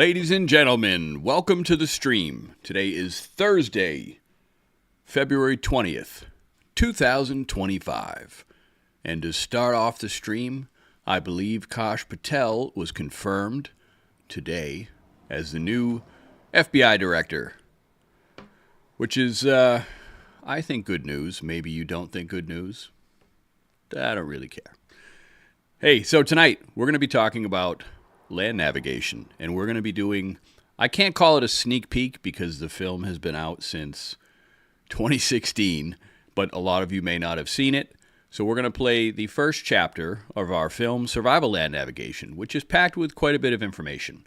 Ladies and gentlemen, welcome to the stream. Today is Thursday, February 20th, 2025. And to start off the stream, I believe Kash Patel was confirmed today as the new FBI director, which is, I think, good news. Maybe you don't think good news. I don't really care. Hey, so tonight we're going to be talking about land navigation, and we're going to be doing, I can't call it a sneak peek because the film has been out since 2016, but a lot of you may not have seen it. So we're going to play the first chapter of our film, Survival Land Navigation, which is packed with quite a bit of information.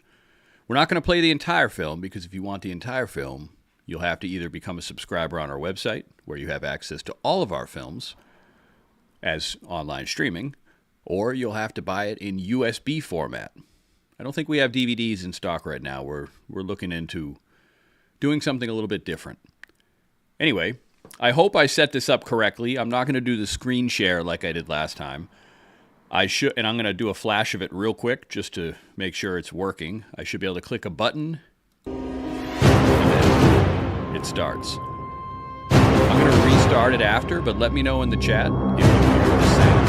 We're not going to play the entire film because if you want the entire film, you'll have to either become a subscriber on our website, where you have access to all of our films as online streaming, or you'll have to buy it in USB format. I don't think we have DVDs in stock right now. We're looking into doing something a little bit different. Anyway, I hope I set this up correctly. I'm not going to do the screen share like I did last time. And I'm going to do a flash of it real quick just to make sure it's working. I should be able to click a button, and then it starts. I'm going to restart it after, but let me know in the chat if you hear the sound.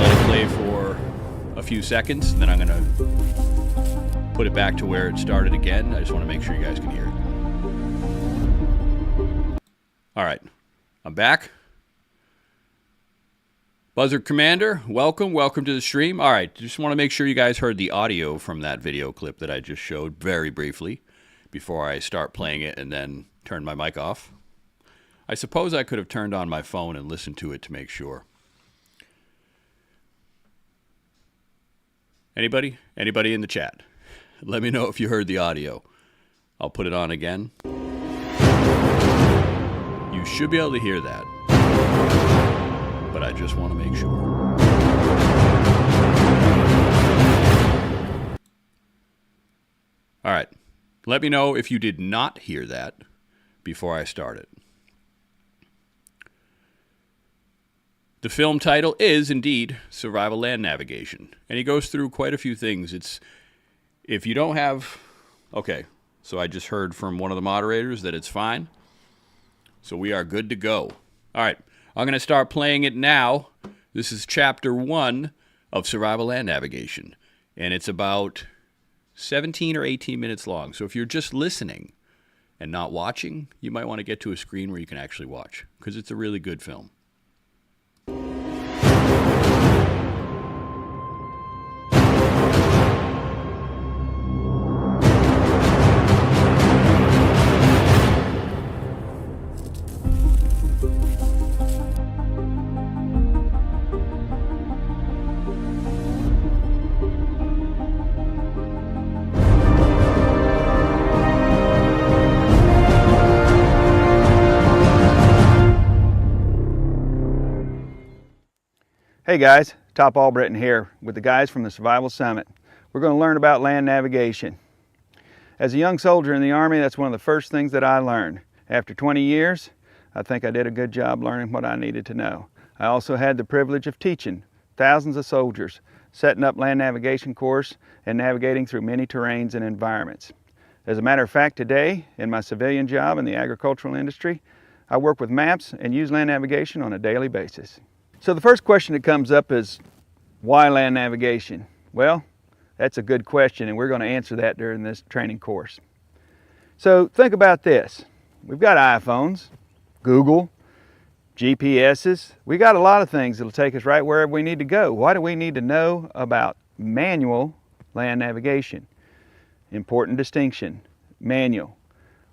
Let it play for a few seconds, then I'm going to put it back to where it started again. I just want to make sure you guys can hear it. All right, I'm back. Buzzard Commander, welcome to the stream. All right, just want to make sure you guys heard the audio from that video clip that I just showed very briefly before I start playing it and then turn my mic off. I suppose I could have turned on my phone and listened to it to make sure. Anybody in the chat? Let me know if you heard the audio. I'll put it on again. You should be able to hear that, but I just want to make sure. All right. Let me know if you did not hear that before I start it. The film title is indeed Survival Land Navigation, and he goes through quite a few things. If you don't have, okay, so I just heard from one of the moderators that it's fine, so we are good to go. All right, I'm going to start playing it now. This is Chapter 1 of Survival Land Navigation, and it's about 17 or 18 minutes long. So if you're just listening and not watching, you might want to get to a screen where you can actually watch, because it's a really good film. Hey guys, Top Albritton here with the guys from the Survival Summit. We're going to learn about land navigation. As a young soldier in the Army, that's one of the first things that I learned. After 20 years, I think I did a good job learning what I needed to know. I also had the privilege of teaching thousands of soldiers, setting up land navigation course and navigating through many terrains and environments. As a matter of fact, today, in my civilian job in the agricultural industry, I work with maps and use land navigation on a daily basis. So the first question that comes up is, why land navigation? Well, that's a good question, and we're going to answer that during this training course. So think about this. We've got iPhones, Google, GPSs. We got a lot of things that'll take us right wherever we need to go. Why do we need to know about manual land navigation? Important distinction, manual.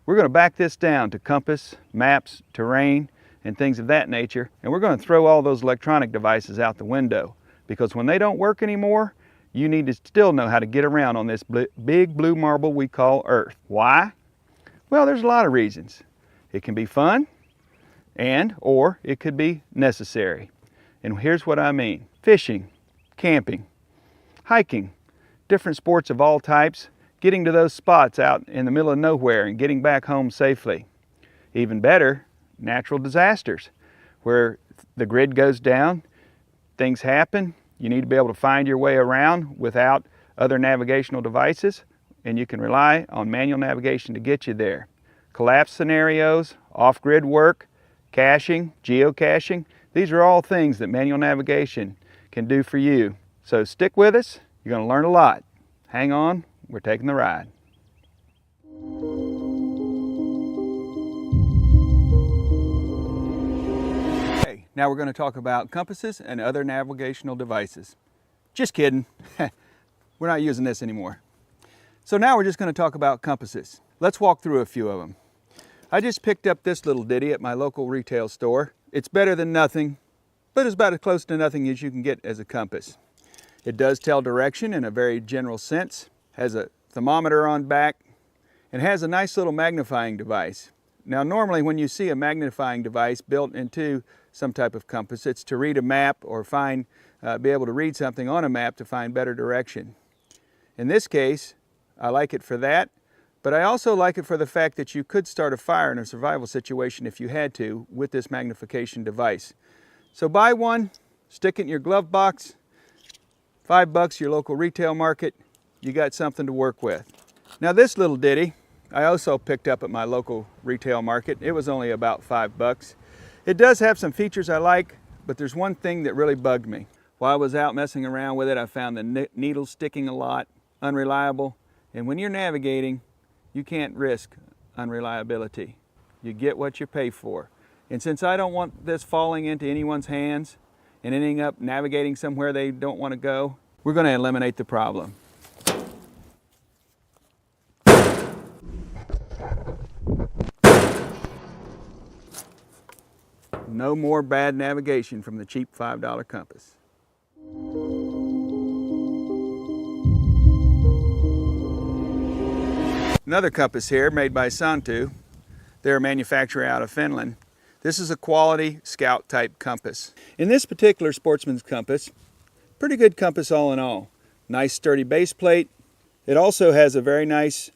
We're going to back this down to compass, maps, terrain, and things of that nature, and we're going to throw all those electronic devices out the window, because when they don't work anymore, you need to still know how to get around on this big blue marble we call Earth. Why? Well, there's a lot of reasons. It can be fun, or it could be necessary. And here's what I mean. Fishing, camping, hiking, different sports of all types, getting to those spots out in the middle of nowhere and getting back home safely. Even better, natural disasters, where the grid goes down, things happen, you need to be able to find your way around without other navigational devices, and you can rely on manual navigation to get you there. Collapse scenarios, off-grid work, caching, geocaching, these are all things that manual navigation can do for you. So stick with us, you're going to learn a lot. Hang on, we're taking the ride. Okay, now we're going to talk about compasses and other navigational devices. Just kidding, we're not using this anymore. So now we're just going to talk about compasses. Let's walk through a few of them. I just picked up this little ditty at my local retail store. It's better than nothing, but it's about as close to nothing as you can get as a compass. It does tell direction in a very general sense, has a thermometer on back, and has a nice little magnifying device. Now normally when you see a magnifying device built into some type of compass, it's to read a map or be able to read something on a map to find better direction. In this case, I like it for that, but I also like it for the fact that you could start a fire in a survival situation if you had to with this magnification device. So buy one, stick it in your glove box, $5 your local retail market, you got something to work with. Now this little ditty, I also picked up at my local retail market. It was only about $5. It does have some features I like, but there's one thing that really bugged me. While I was out messing around with it, I found the needle sticking a lot, unreliable, and when you're navigating, you can't risk unreliability. You get what you pay for. And since I don't want this falling into anyone's hands and ending up navigating somewhere they don't want to go, we're going to eliminate the problem. No more bad navigation from the cheap $5 compass. Another compass here made by Suunto. They're a manufacturer out of Finland. This is a quality scout type compass. In this particular sportsman's compass, pretty good compass all in all. Nice sturdy base plate. It also has a very nice,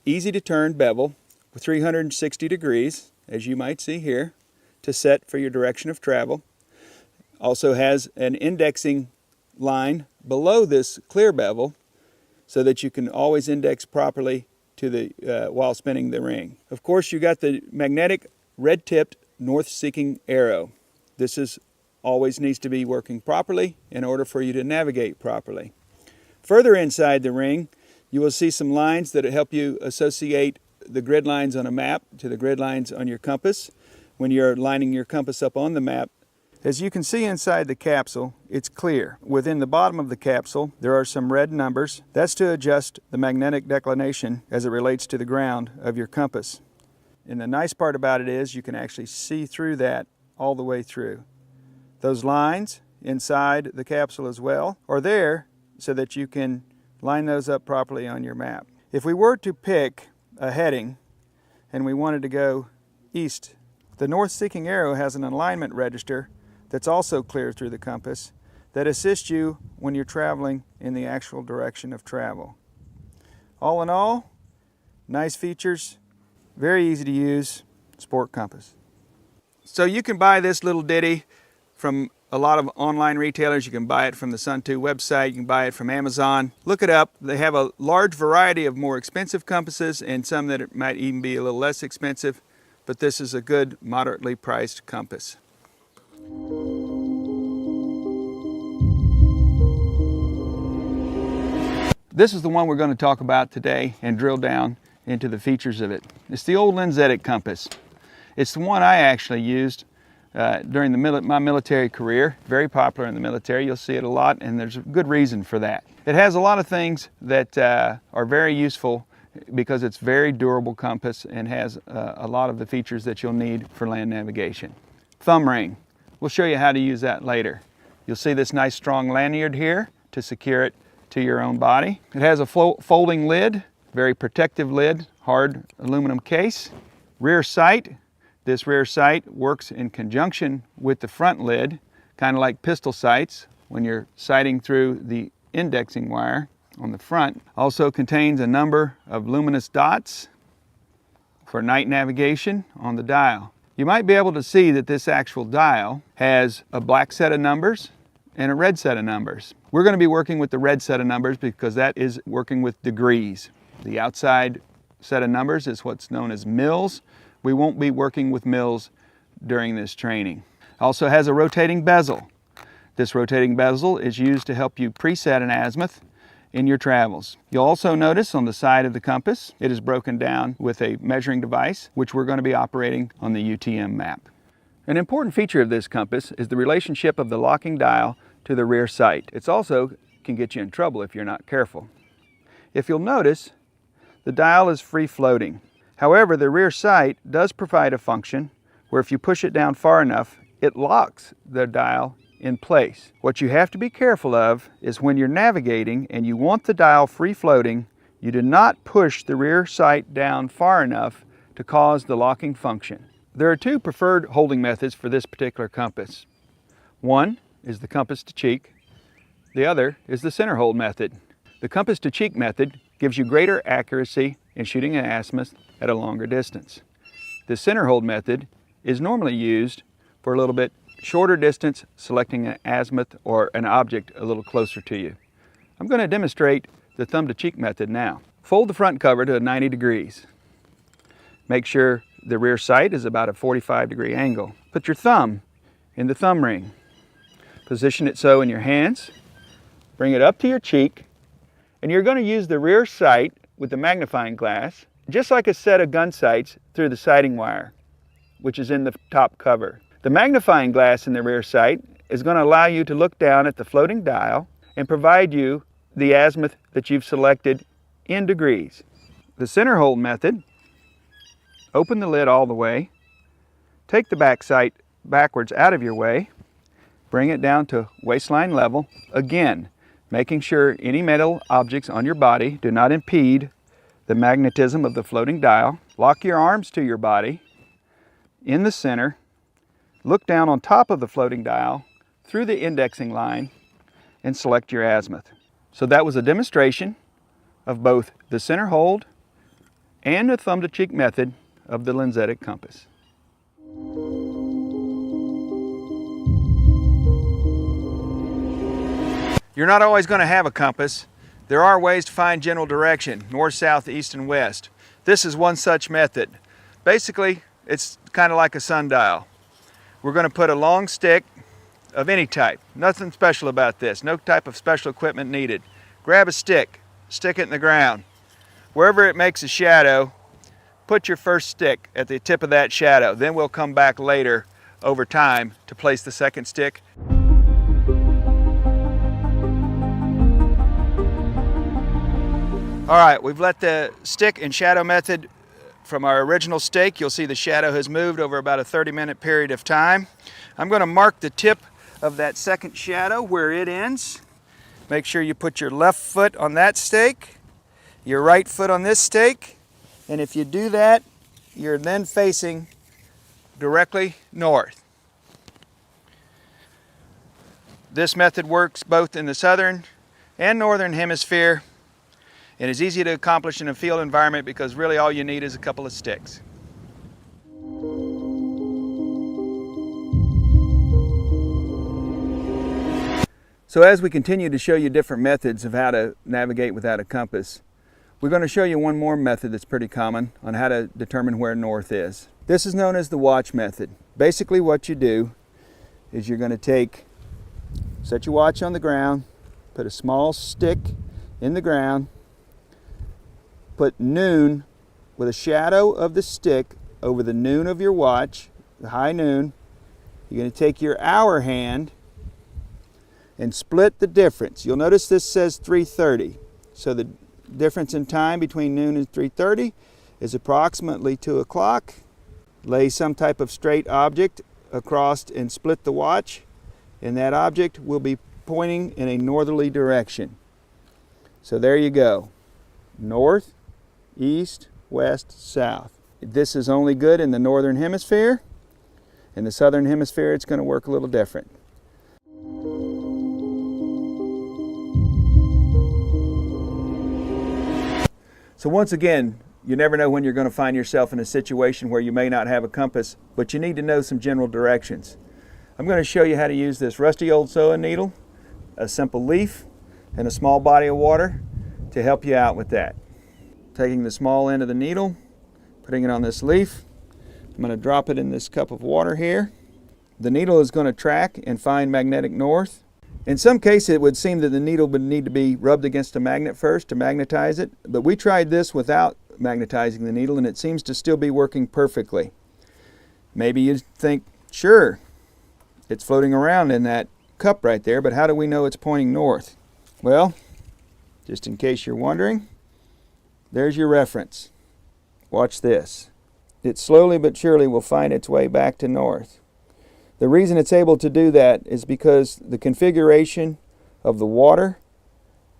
easy to turn bevel with 360 degrees, as you might see here, to set for your direction of travel. Also has an indexing line below this clear bevel so that you can always index properly to the while spinning the ring. Of course, you got the magnetic red-tipped north-seeking arrow. This always needs to be working properly in order for you to navigate properly. Further inside the ring, you will see some lines that help you associate the grid lines on a map to the grid lines on your compass when you're lining your compass up on the map. As you can see inside the capsule, it's clear. Within the bottom of the capsule, there are some red numbers. That's to adjust the magnetic declination as it relates to the ground of your compass. And the nice part about it is you can actually see through that all the way through. Those lines inside the capsule as well are there so that you can line those up properly on your map. If we were to pick a heading and we wanted to go east, the north-seeking arrow has an alignment register that's also clear through the compass that assists you when you're traveling in the actual direction of travel. All in all, nice features, very easy to use sport compass. So you can buy this little ditty from a lot of online retailers. You can buy it from the Suunto website, you can buy it from Amazon. Look it up. They have a large variety of more expensive compasses and some that might even be a little less expensive, but this is a good, moderately priced compass. This is the one we're going to talk about today and drill down into the features of it. It's the old Lensatic compass. It's the one I actually used during my military career. Very popular in the military. You'll see it a lot, and there's a good reason for that. It has a lot of things that are very useful because it's a very durable compass and has a lot of the features that you'll need for land navigation. Thumb ring. We'll show you how to use that later. You'll see this nice strong lanyard here to secure it to your own body. It has a folding lid, very protective lid, hard aluminum case. Rear sight. This rear sight works in conjunction with the front lid, kind of like pistol sights when you're sighting through the indexing wire on the front. Also contains a number of luminous dots for night navigation on the dial. You might be able to see that this actual dial has a black set of numbers and a red set of numbers. We're going to be working with the red set of numbers because that is working with degrees. The outside set of numbers is what's known as mils. We won't be working with mils during this training. Also has a rotating bezel. This rotating bezel is used to help you preset an azimuth in your travels. You'll also notice on the side of the compass, it is broken down with a measuring device, which we're going to be operating on the UTM map. An important feature of this compass is the relationship of the locking dial to the rear sight. It also can get you in trouble if you're not careful. If you'll notice, the dial is free floating. However, the rear sight does provide a function where if you push it down far enough, it locks the dial in place. What you have to be careful of is when you're navigating and you want the dial free floating, you do not push the rear sight down far enough to cause the locking function. There are two preferred holding methods for this particular compass. One is the compass to cheek. The other is the center hold method. The compass to cheek method gives you greater accuracy in shooting an azimuth at a longer distance. The center hold method is normally used for a little bit shorter distance, selecting an azimuth or an object a little closer to you. I'm going to demonstrate the thumb to cheek method now. Fold the front cover to 90 degrees. Make sure the rear sight is about a 45-degree angle. Put your thumb in the thumb ring. Position it so in your hands. Bring it up to your cheek. And you're going to use the rear sight with the magnifying glass, just like a set of gun sights through the sighting wire, which is in the top cover. The magnifying glass in the rear sight is going to allow you to look down at the floating dial and provide you the azimuth that you've selected in degrees. The center hold method, open the lid all the way, take the back sight backwards out of your way, bring it down to waistline level, again, making sure any metal objects on your body do not impede the magnetism of the floating dial. Lock your arms to your body in the center. Look down on top of the floating dial through the indexing line and select your azimuth. So that was a demonstration of both the center hold and the thumb to cheek method of the Lensatic compass. You're not always going to have a compass. There are ways to find general direction, north, south, east, and west. This is one such method. Basically, it's kind of like a sundial. We're going to put a long stick of any type. Nothing special about this. No type of special equipment needed. Grab a stick, stick it in the ground. Wherever it makes a shadow, put your first stick at the tip of that shadow. Then we'll come back later over time to place the second stick. All right, we've let the stick and shadow method from our original stake. You'll see the shadow has moved over about a 30-minute period of time. I'm going to mark the tip of that second shadow where it ends. Make sure you put your left foot on that stake, your right foot on this stake, and if you do that, you're then facing directly north. This method works both in the southern and northern hemisphere. It is easy to accomplish in a field environment because really all you need is a couple of sticks. So as we continue to show you different methods of how to navigate without a compass, we're going to show you one more method that's pretty common on how to determine where north is. This is known as the watch method. Basically what you do is you're going to set your watch on the ground, put a small stick in the ground, put noon with a shadow of the stick over the noon of your watch, the high noon. You're going to take your hour hand and split the difference. You'll notice this says 3:30. So the difference in time between noon and 3:30 is approximately 2 o'clock. Lay some type of straight object across and split the watch, and that object will be pointing in a northerly direction. So there you go. North, east, west, south. This is only good in the northern hemisphere. In the southern hemisphere, it's going to work a little different. So once again, you never know when you're going to find yourself in a situation where you may not have a compass, but you need to know some general directions. I'm going to show you how to use this rusty old sewing needle a simple leaf and a small body of water to help you out with that. Taking the small end of the needle, putting it on this leaf. I'm going to drop it in this cup of water here. The needle is going to track and find magnetic north. In some cases, it would seem that the needle would need to be rubbed against a magnet first to magnetize it, but we tried this without magnetizing the needle and it seems to still be working perfectly. Maybe you think, sure, it's floating around in that cup right there, but how do we know it's pointing north? Well, just in case you're wondering, there's your reference. Watch this. It slowly but surely will find its way back to north. The reason it's able to do that is because the configuration of the water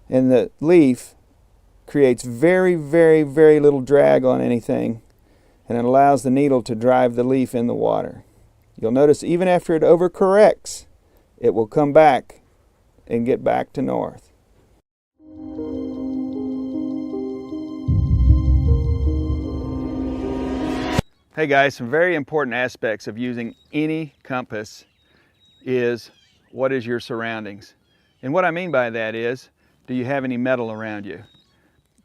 and the leaf creates very, very, very little drag on anything, and it allows the needle to drive the leaf in the water. You'll notice even after it overcorrects, it will come back and get back to north. Hey guys, some very important aspects of using any compass is what is your surroundings. And what I mean by that is, do you have any metal around you?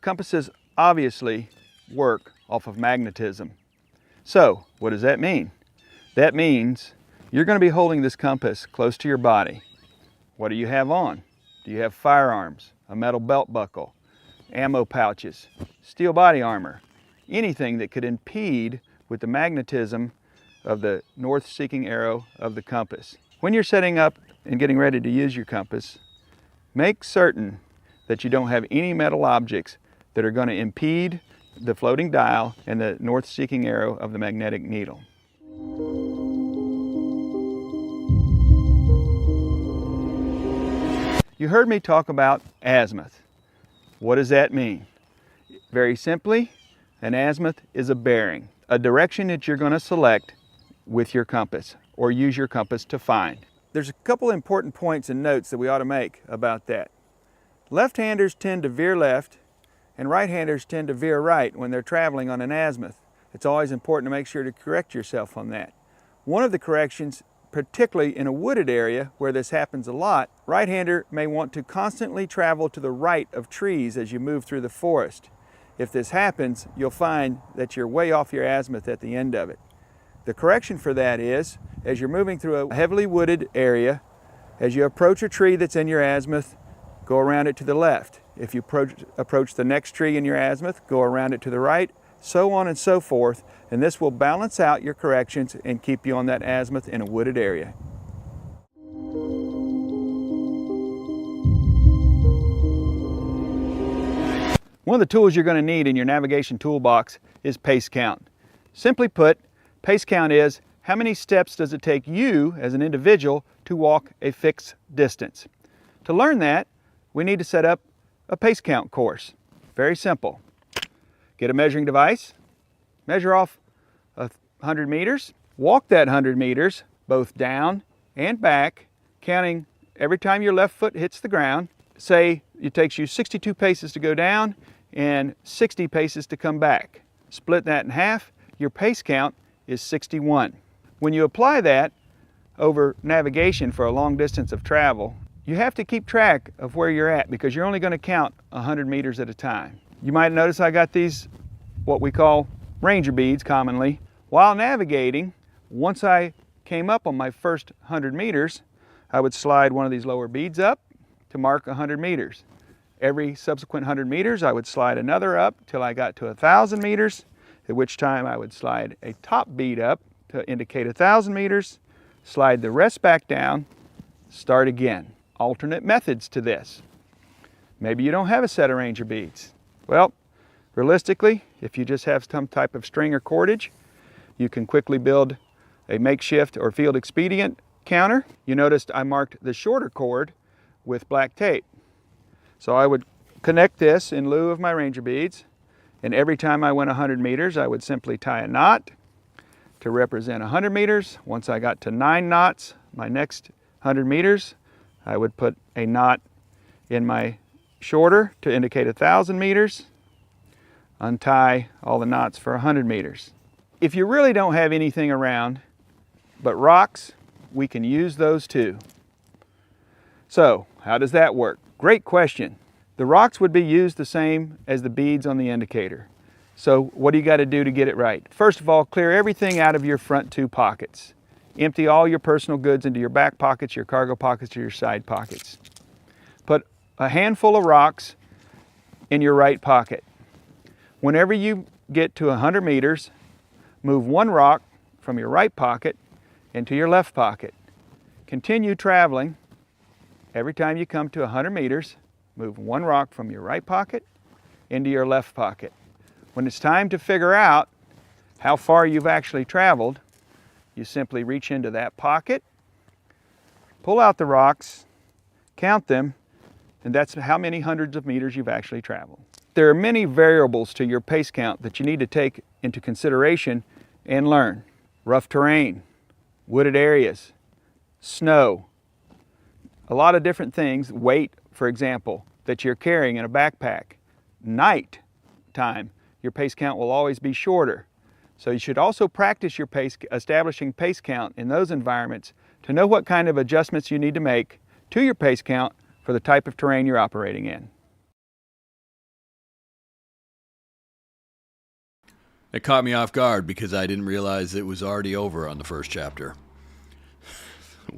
Compasses obviously work off of magnetism. So, what does that mean? That means you're going to be holding this compass close to your body. What do you have on? Do you have firearms, a metal belt buckle, ammo pouches, steel body armor, anything that could impede with the magnetism of the north-seeking arrow of the compass. When you're setting up and getting ready to use your compass, make certain that you don't have any metal objects that are going to impede the floating dial and the north-seeking arrow of the magnetic needle. You heard me talk about azimuth. What does that mean? Very simply, an azimuth is a bearing, a direction that you're going to select with your compass or use your compass to find. There's a couple important points and notes that we ought to make about that. Left-handers tend to veer left and right-handers tend to veer right when they're traveling on an azimuth. It's always important to make sure to correct yourself on that. One of the corrections, particularly in a wooded area where this happens a lot, right-hander may want to constantly travel to the right of trees as you move through the forest. If this happens, you'll find that you're way off your azimuth at the end of it. The correction for that is, as you're moving through a heavily wooded area, as you approach a tree that's in your azimuth, go around it to the left. If you approach the next tree in your azimuth, go around it to the right, so on and so forth, and this will balance out your corrections and keep you on that azimuth in a wooded area. One of the tools you're going to need in your navigation toolbox is pace count. Simply put, pace count is how many steps does it take you as an individual to walk a fixed distance. To learn that, we need to set up a pace count course. Very simple. Get a measuring device, measure off 100 meters, walk that 100 meters both down and back, counting every time your left foot hits the ground. Say it takes you 62 paces to go down and 60 paces to come back. Split that in half, your pace count is 61. When you apply that over navigation for a long distance of travel, you have to keep track of where you're at because you're only going to count 100 meters at a time. You might notice I got these, what we call ranger beads commonly. While navigating, once I came up on my first 100 meters, I would slide one of these lower beads up to mark 100 meters. Every subsequent 100 meters, I would slide another up till I got to 1,000 meters, at which time I would slide a top bead up to indicate 1,000 meters, slide the rest back down, start again. Alternate methods to this. Maybe you don't have a set of ranger beads. Well, realistically, if you just have some type of string or cordage, you can quickly build a makeshift or field expedient counter. You noticed I marked the shorter cord with black tape. So I would connect this in lieu of my ranger beads, and every time I went 100 meters, I would simply tie a knot to represent 100 meters. Once I got to 9 knots, my next 100 meters, I would put a knot in my shorter to indicate 1,000 meters, untie all the knots for 100 meters. If you really don't have anything around but rocks, we can use those too. So, How does that work? Great question. The rocks would be used the same as the beads on the indicator. So what do you got to do to get it right? First of all, clear everything out of your front 2 pockets. Empty all your personal goods into your back pockets, your cargo pockets, or your side pockets. Put a handful of rocks in your right pocket. Whenever you get to 100 meters, move 1 rock from your right pocket into your left pocket. Continue traveling. Every time you come to 100 meters, move 1 rock from your right pocket into your left pocket. When it's time to figure out how far you've actually traveled, you simply reach into that pocket, pull out the rocks, count them, and that's how many hundreds of meters you've actually traveled. There are many variables to your pace count that you need to take into consideration and learn. Rough terrain, wooded areas, snow, a lot of different things. Weight, for example, that you're carrying in a backpack. Night time, your pace count will always be shorter. So you should also practice your establishing pace count in those environments to know what kind of adjustments you need to make to your pace count for the type of terrain you're operating in. It caught me off guard because I didn't realize it was already over on the first chapter.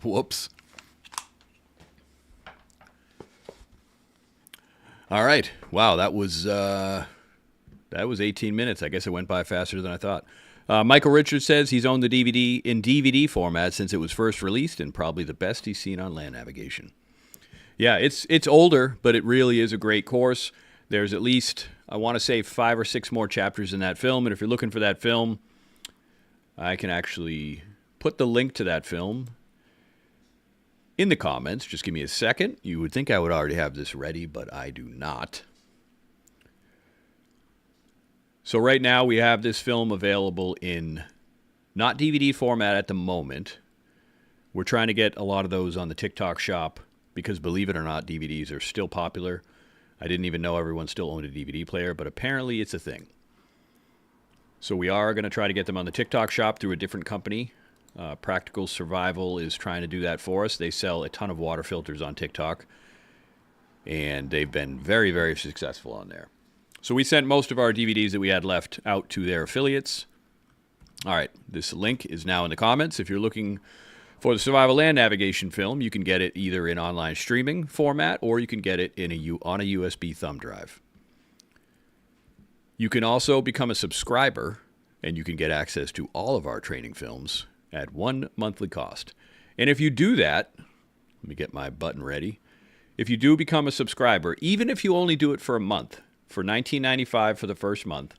Whoops. All right. Wow, that was 18 minutes. I guess it went by faster than I thought. Michael Richards says he's owned the DVD in DVD format since it was first released and probably the best he's seen on land navigation. Yeah, it's older, but it really is a great course. There's at least, I want to say, 5 or 6 more chapters in that film. And if you're looking for that film, I can actually put the link to that film in the comments. Just give me a second. You would think I would already have this ready, but I do not. So right now we have this film available in not DVD format at the moment. We're trying to get a lot of those on the TikTok shop because, believe it or not, DVDs are still popular. I didn't even know everyone still owned a DVD player, but apparently it's a thing. So we are going to try to get them on the TikTok shop through a different company. Practical Survival is trying to do that for us. They sell a ton of water filters on TikTok, and they've been very, very successful on there. So we sent most of our DVDs that we had left out to their affiliates. All right, this link is now in the comments. If you're looking for the Survival Land Navigation film, you can get it either in online streaming format or you can get it on a USB thumb drive. You can also become a subscriber, and you can get access to all of our training films at 1 monthly cost. And if you do that, let me get my button ready. If you do become a subscriber, even if you only do it for a month, for $19.95 for the first month,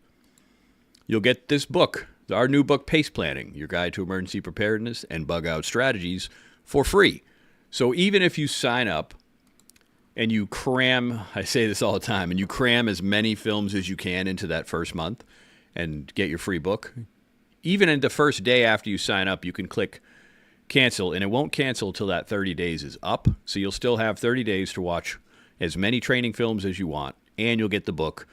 you'll get this book, our new book, Pace Planning, Your Guide to Emergency Preparedness and Bug Out Strategies, for free. So even if you sign up and you cram, I say this all the time, and you cram as many films as you can into that first month and get your free book, even in the first day after you sign up, you can click cancel, and it won't cancel till that 30 days is up. So you'll still have 30 days to watch as many training films as you want, and you'll get the book.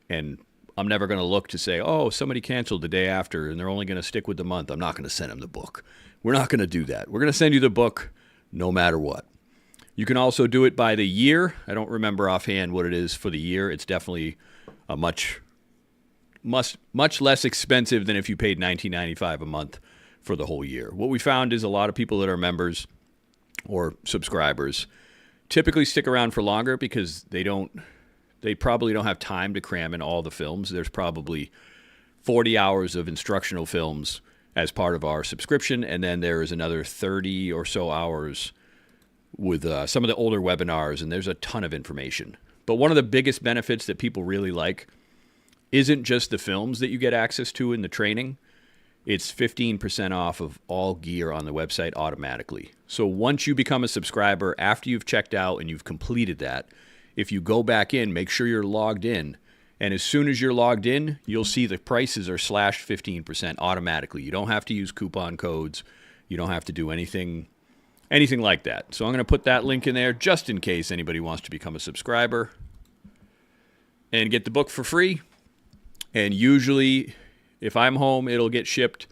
And I'm never going to look to say, oh, somebody canceled the day after and they're only going to stick with the month. I'm not going to send them the book. We're not going to do that. We're going to send you the book no matter what. You can also do it by the year. I don't remember offhand what it is for the year. It's definitely a much less expensive than if you paid $19.95 a month for the whole year. What we found is a lot of people that are members or subscribers typically stick around for longer because they probably don't have time to cram in all the films. There's probably 40 hours of instructional films as part of our subscription, and then there is another 30 or so hours with some of the older webinars, and there's a ton of information. But one of the biggest benefits that people really like isn't just the films that you get access to in the training. It's 15% off of all gear on the website automatically. So once you become a subscriber, after you've checked out and you've completed that, if you go back in, make sure you're logged in. And as soon as you're logged in, you'll see the prices are slashed 15% automatically. You don't have to use coupon codes. You don't have to do anything like that. So I'm going to put that link in there just in case anybody wants to become a subscriber and get the book for free. And usually, if I'm home, it'll get shipped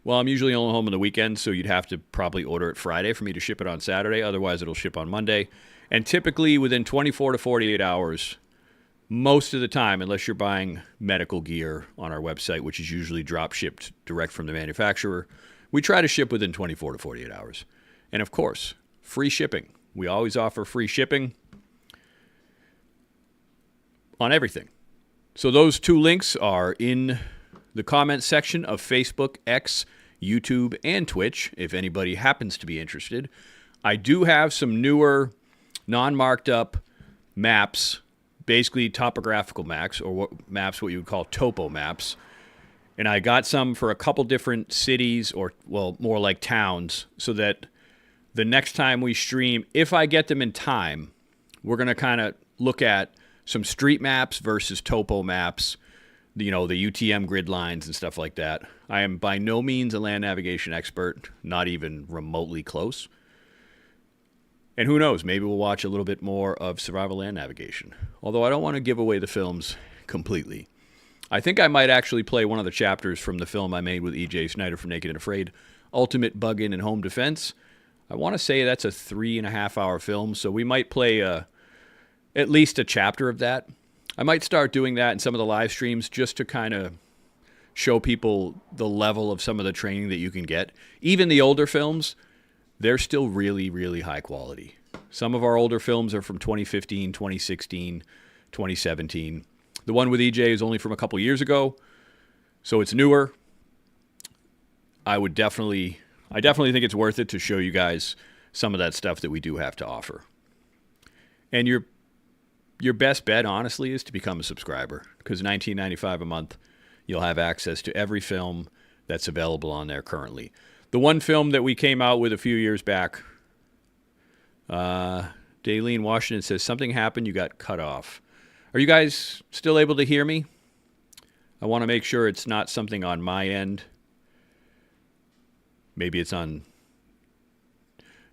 Well, I'm usually only home on the weekend, so you'd have to probably order it Friday for me to ship it on Saturday. Otherwise, it'll ship on Monday. And typically within 24 to 48 hours, most of the time, unless you're buying medical gear on our website, which is usually drop shipped direct from the manufacturer, we try to ship within 24 to 48 hours. And of course, free shipping. We always offer free shipping on everything. So those two links are in the comments section of Facebook, X, YouTube, and Twitch, if anybody happens to be interested. I do have some newer, non-marked up maps, basically topographical maps, or what you would call topo maps. And I got some for a couple different cities, or, well, more like towns, so that the next time we stream, if I get them in time, we're going to kind of look at some street maps versus topo maps, the UTM grid lines and stuff like that. I am by no means a land navigation expert, not even remotely close. And who knows, maybe we'll watch a little bit more of survival land navigation. Although I don't want to give away the films completely. I think I might actually play one of the chapters from the film I made with E.J. Snyder from Naked and Afraid, Ultimate Bug-In and Home Defense. I want to say that's a 3.5-hour film, so we might play at least a chapter of that. I might start doing that in some of the live streams just to kind of show people the level of some of the training that you can get. Even the older films, they're still really, really high quality. Some of our older films are from 2015, 2016, 2017. The one with EJ is only from a couple years ago, so it's newer. I definitely think it's worth it to show you guys some of that stuff that we do have to offer. And your best bet, honestly, is to become a subscriber, because $19.95 a month, you'll have access to every film that's available on there currently. The one film that we came out with a few years back, Daleen Washington says, something happened, you got cut off. Are you guys still able to hear me? I want to make sure it's not something on my end. Maybe it's on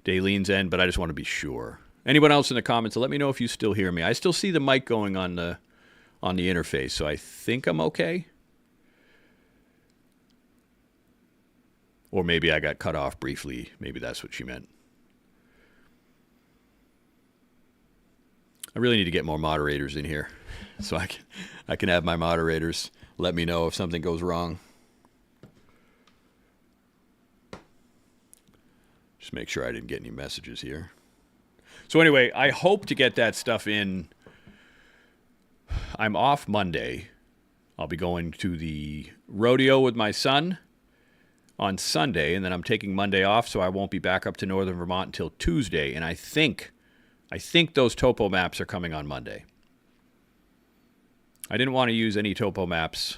Daleen's end, but I just want to be sure. Anyone else in the comments, let me know if you still hear me. I still see the mic going on the interface, so I think I'm okay. Or maybe I got cut off briefly. Maybe that's what she meant. I really need to get more moderators in here so I can have my moderators let me know if something goes wrong. Just make sure I didn't get any messages here. So anyway, I hope to get that stuff in. I'm off Monday. I'll be going to the rodeo with my son on Sunday, and then I'm taking Monday off, so I won't be back up to northern Vermont until Tuesday. And I think those topo maps are coming on Monday. I didn't want to use any topo maps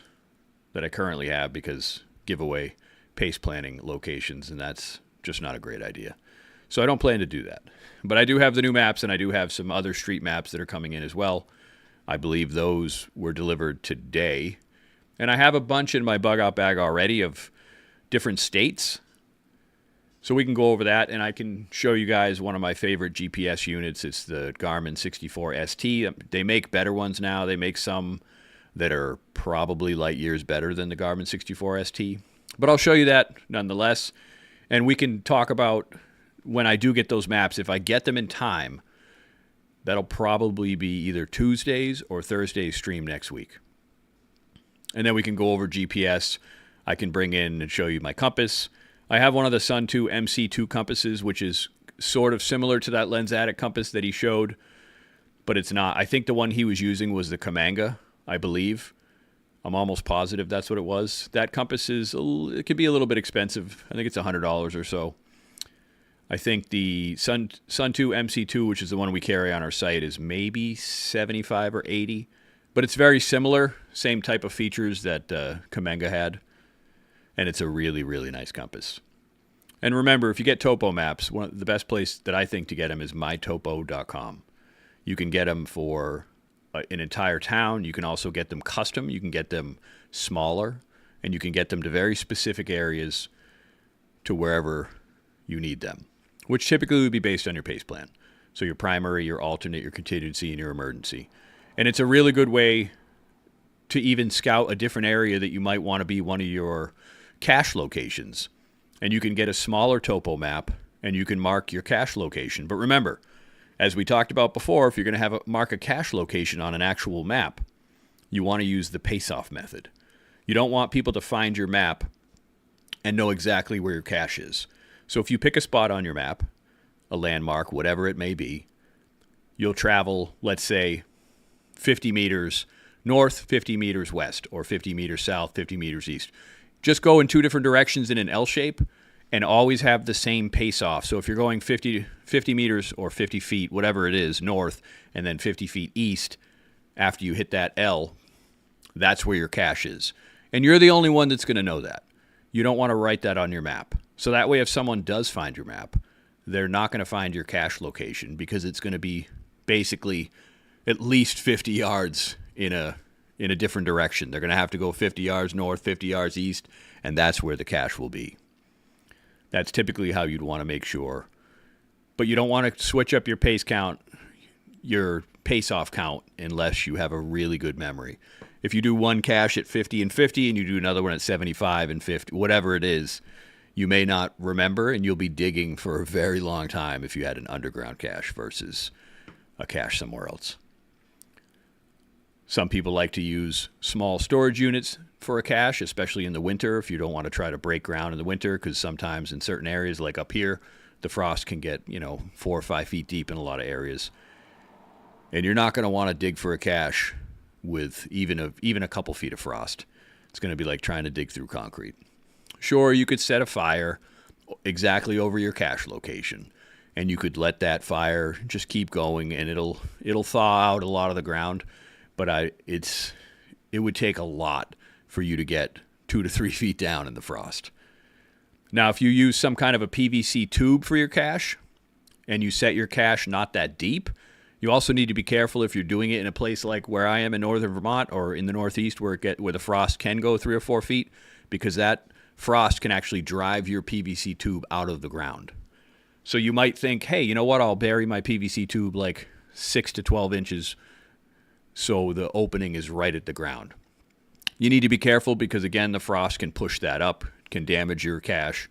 that I currently have because giveaway pace planning locations, and that's just not a great idea. So I don't plan to do that. But I do have the new maps, and I do have some other street maps that are coming in as well. I believe those were delivered today. And I have a bunch in my bug out bag already of different states. So we can go over that, and I can show you guys one of my favorite GPS units. It's the Garmin 64 ST. They make better ones now. They make some that are probably light years better than the Garmin 64 ST. But I'll show you that nonetheless. And we can talk about when I do get those maps. If I get them in time, that'll probably be either Tuesday's or Thursday's stream next week. And then we can go over GPS. I can bring in and show you my compass. I have one of the Suunto MC2 compasses, which is sort of similar to that Lensatic compass that he showed, but it's not. I think the one he was using was the Kamanga, I believe. I'm almost positive that's what it was. That compass it can be a little bit expensive. I think it's $100 or so. I think the Suunto MC2, which is the one we carry on our site, is maybe $75 or $80, but it's very similar, same type of features that Kamanga had. And it's a really, really nice compass. And remember, if you get topo maps, the best place that I think to get them is mytopo.com. You can get them for an entire town. You can also get them custom. You can get them smaller. And you can get them to very specific areas to wherever you need them, which typically would be based on your pace plan. So your primary, your alternate, your contingency, and your emergency. And it's a really good way to even scout a different area that you might want to be one of your cache locations. And you can get a smaller topo map and you can mark your cache location. But remember, as we talked about before, if you're going to mark a cache location on an actual map, you want to use the pace-off method. You don't want people to find your map and know exactly where your cache is. So if you pick a spot on your map, a landmark, whatever it may be, you'll travel, let's say, 50 meters north, 50 meters west, or 50 meters south, 50 meters east. Just go in two different directions in an L shape and always have the same pace off. So if you're going 50 meters or 50 feet, whatever it is, north, and then 50 feet east, after you hit that L, that's where your cache is. And you're the only one that's going to know that. You don't want to write that on your map. So that way, if someone does find your map, they're not going to find your cache location because it's going to be basically at least 50 yards in a different direction. They're going to have to go 50 yards north, 50 yards east, and that's where the cache will be. That's typically how you'd want to make sure. But you don't want to switch up your pace count, your pace-off count, unless you have a really good memory. If you do one cache at 50 and 50 and you do another one at 75 and 50, whatever it is, you may not remember and you'll be digging for a very long time if you had an underground cache versus a cache somewhere else. Some people like to use small storage units for a cache, especially in the winter if you don't want to try to break ground in the winter, because sometimes in certain areas like up here, the frost can get, 4 or 5 feet deep in a lot of areas. And you're not going to want to dig for a cache with even a couple feet of frost. It's going to be like trying to dig through concrete. Sure, you could set a fire exactly over your cache location, and you could let that fire just keep going, and it'll thaw out a lot of the ground. But it would take a lot for you to get 2 to 3 feet down in the frost. Now, if you use some kind of a PVC tube for your cache, and you set your cache not that deep, you also need to be careful if you're doing it in a place like where I am in northern Vermont or in the Northeast where the frost can go 3 or 4 feet, because that frost can actually drive your PVC tube out of the ground. So you might think, hey, you know what? I'll bury my PVC tube like 6 to 12 inches so the opening is right at the ground. You need to be careful because, again, the frost can push that up, can damage your cache,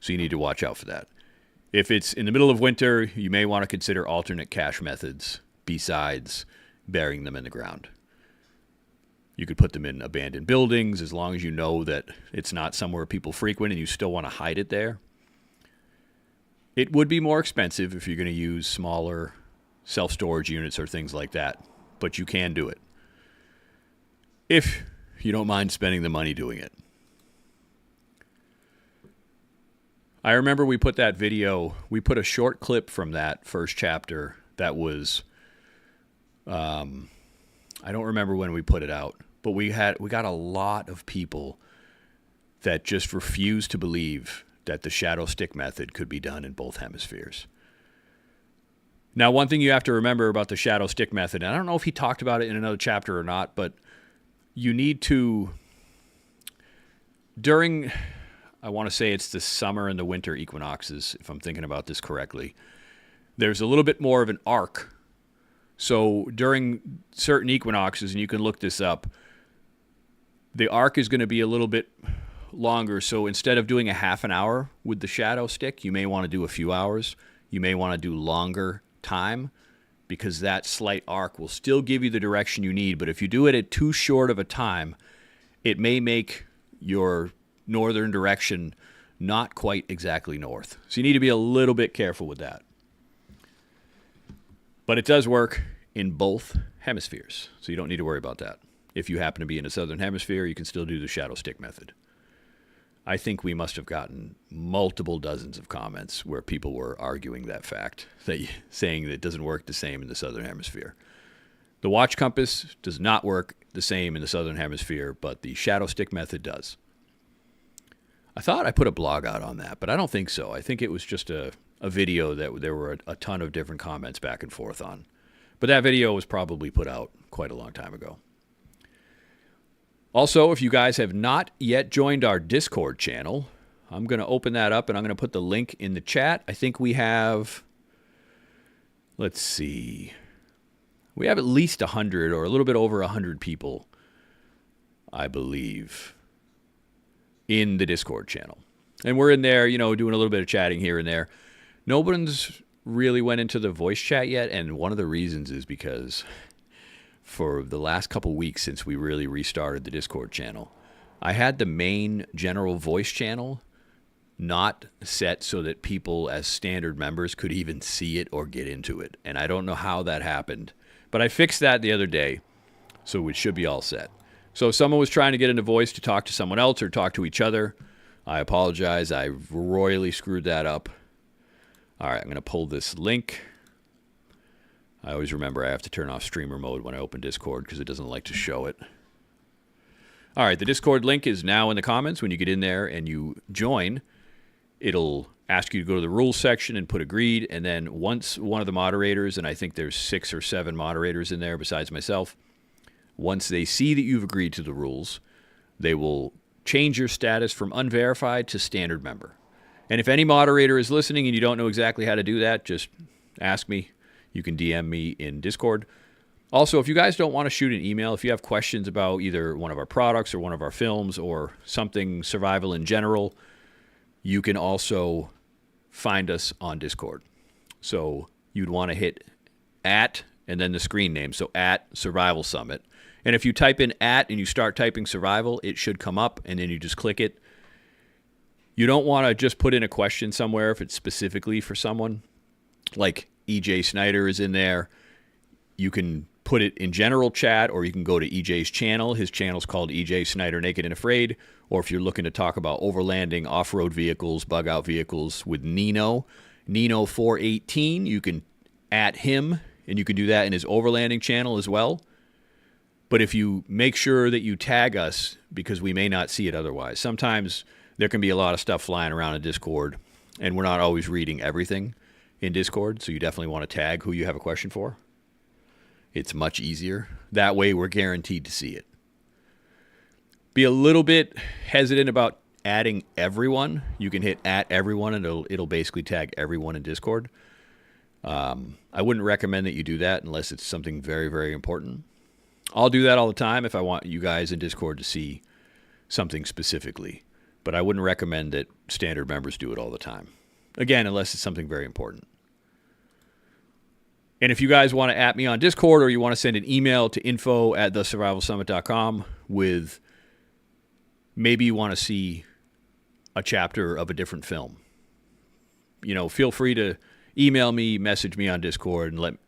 so you need to watch out for that. If it's in the middle of winter, you may want to consider alternate cache methods besides burying them in the ground. You could put them in abandoned buildings as long as you know that it's not somewhere people frequent and you still want to hide it there. It would be more expensive if you're going to use smaller self-storage units or things like that, but you can do it if you don't mind spending the money doing it. I remember we put a short clip from that first chapter that was, I don't remember when we put it out, but we got a lot of people that just refused to believe that the shadow stick method could be done in both hemispheres. Now, one thing you have to remember about the shadow stick method, and I don't know if he talked about it in another chapter or not, but you need to, during, I want to say it's the summer and the winter equinoxes, if I'm thinking about this correctly, there's a little bit more of an arc. So during certain equinoxes, and you can look this up, the arc is going to be a little bit longer. So instead of doing a half an hour with the shadow stick, you may want to do a few hours. You may want to do longer time, because that slight arc will still give you the direction you need. But if you do it at too short of a time, it may make your northern direction not quite exactly north. So you need to be a little bit careful with that. But it does work in both hemispheres, so you don't need to worry about that. If you happen to be in the southern hemisphere, you can still do the shadow stick method. I think we must have gotten multiple dozens of comments where people were arguing that fact, saying that it doesn't work the same in the southern hemisphere. The watch compass does not work the same in the southern hemisphere, but the shadow stick method does. I thought I put a blog out on that, but I don't think so. I think it was just a video that there were a ton of different comments back and forth on. But that video was probably put out quite a long time ago. Also, if you guys have not yet joined our Discord channel, I'm going to open that up and I'm going to put the link in the chat. I think we have, let's see, we have at least 100 or a little bit over 100 people, I believe, in the Discord channel. And we're in there, doing a little bit of chatting here and there. No one's really went into the voice chat yet, and one of the reasons is because for the last couple weeks since we really restarted the Discord channel, I had the main general voice channel not set so that people as standard members could even see it or get into it. And I don't know how that happened, but I fixed that the other day, so it should be all set. So if someone was trying to get into voice to talk to someone else or talk to each other, I apologize. I royally screwed that up. All right, I'm going to pull this link. I always remember I have to turn off streamer mode when I open Discord because it doesn't like to show it. All right, the Discord link is now in the comments. When you get in there and you join, it'll ask you to go to the rules section and put agreed. And then once one of the moderators, and I think there's 6 or 7 moderators in there besides myself, once they see that you've agreed to the rules, they will change your status from unverified to standard member. And if any moderator is listening and you don't know exactly how to do that, just ask me. You can DM me in Discord. Also, if you guys don't want to shoot an email, if you have questions about either one of our products or one of our films or something survival in general, you can also find us on Discord. So you'd want to hit @ and then the screen name, so @Survival Summit. And if you type in @ and you start typing survival, it should come up, and then you just click it. You don't want to just put in a question somewhere if it's specifically for someone. Like EJ Snyder is in there. You can put it in general chat, or you can go to EJ's channel. His channel's called EJ Snyder Naked and Afraid. Or if you're looking to talk about overlanding, off-road vehicles, bug-out vehicles with Nino418, you can @ him, and you can do that in his overlanding channel as well. But if you make sure that you tag us, because we may not see it otherwise. Sometimes there can be a lot of stuff flying around in Discord, and we're not always reading everything in Discord, so you definitely want to tag who you have a question for. It's much easier. That way we're guaranteed to see it. Be a little bit hesitant about adding everyone. You can hit @everyone, and it'll basically tag everyone in Discord. I wouldn't recommend that you do that unless it's something very, very important. I'll do that all the time if I want you guys in Discord to see something specifically. But I wouldn't recommend that standard members do it all the time. Again, unless it's something very important. And if you guys want to @ me on Discord, or you want to send an email to info@thesurvivalsummit.com with maybe you want to see a chapter of a different film, feel free to email me, message me on Discord, and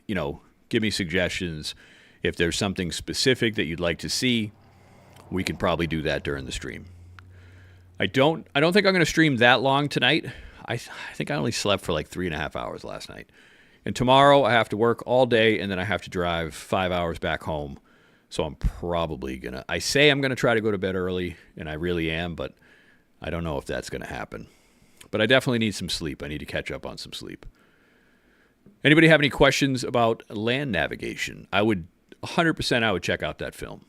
give me suggestions. If there's something specific that you'd like to see, we can probably do that during the stream. I don't think I'm going to stream that long tonight. I think I only slept for like 3.5 hours last night. And tomorrow I have to work all day, and then I have to drive 5 hours back home. So I'm probably going to... I say I'm going to try to go to bed early, and I really am, but I don't know if that's going to happen. But I definitely need some sleep. I need to catch up on some sleep. Anybody have any questions about land navigation? 100% I would check out that film.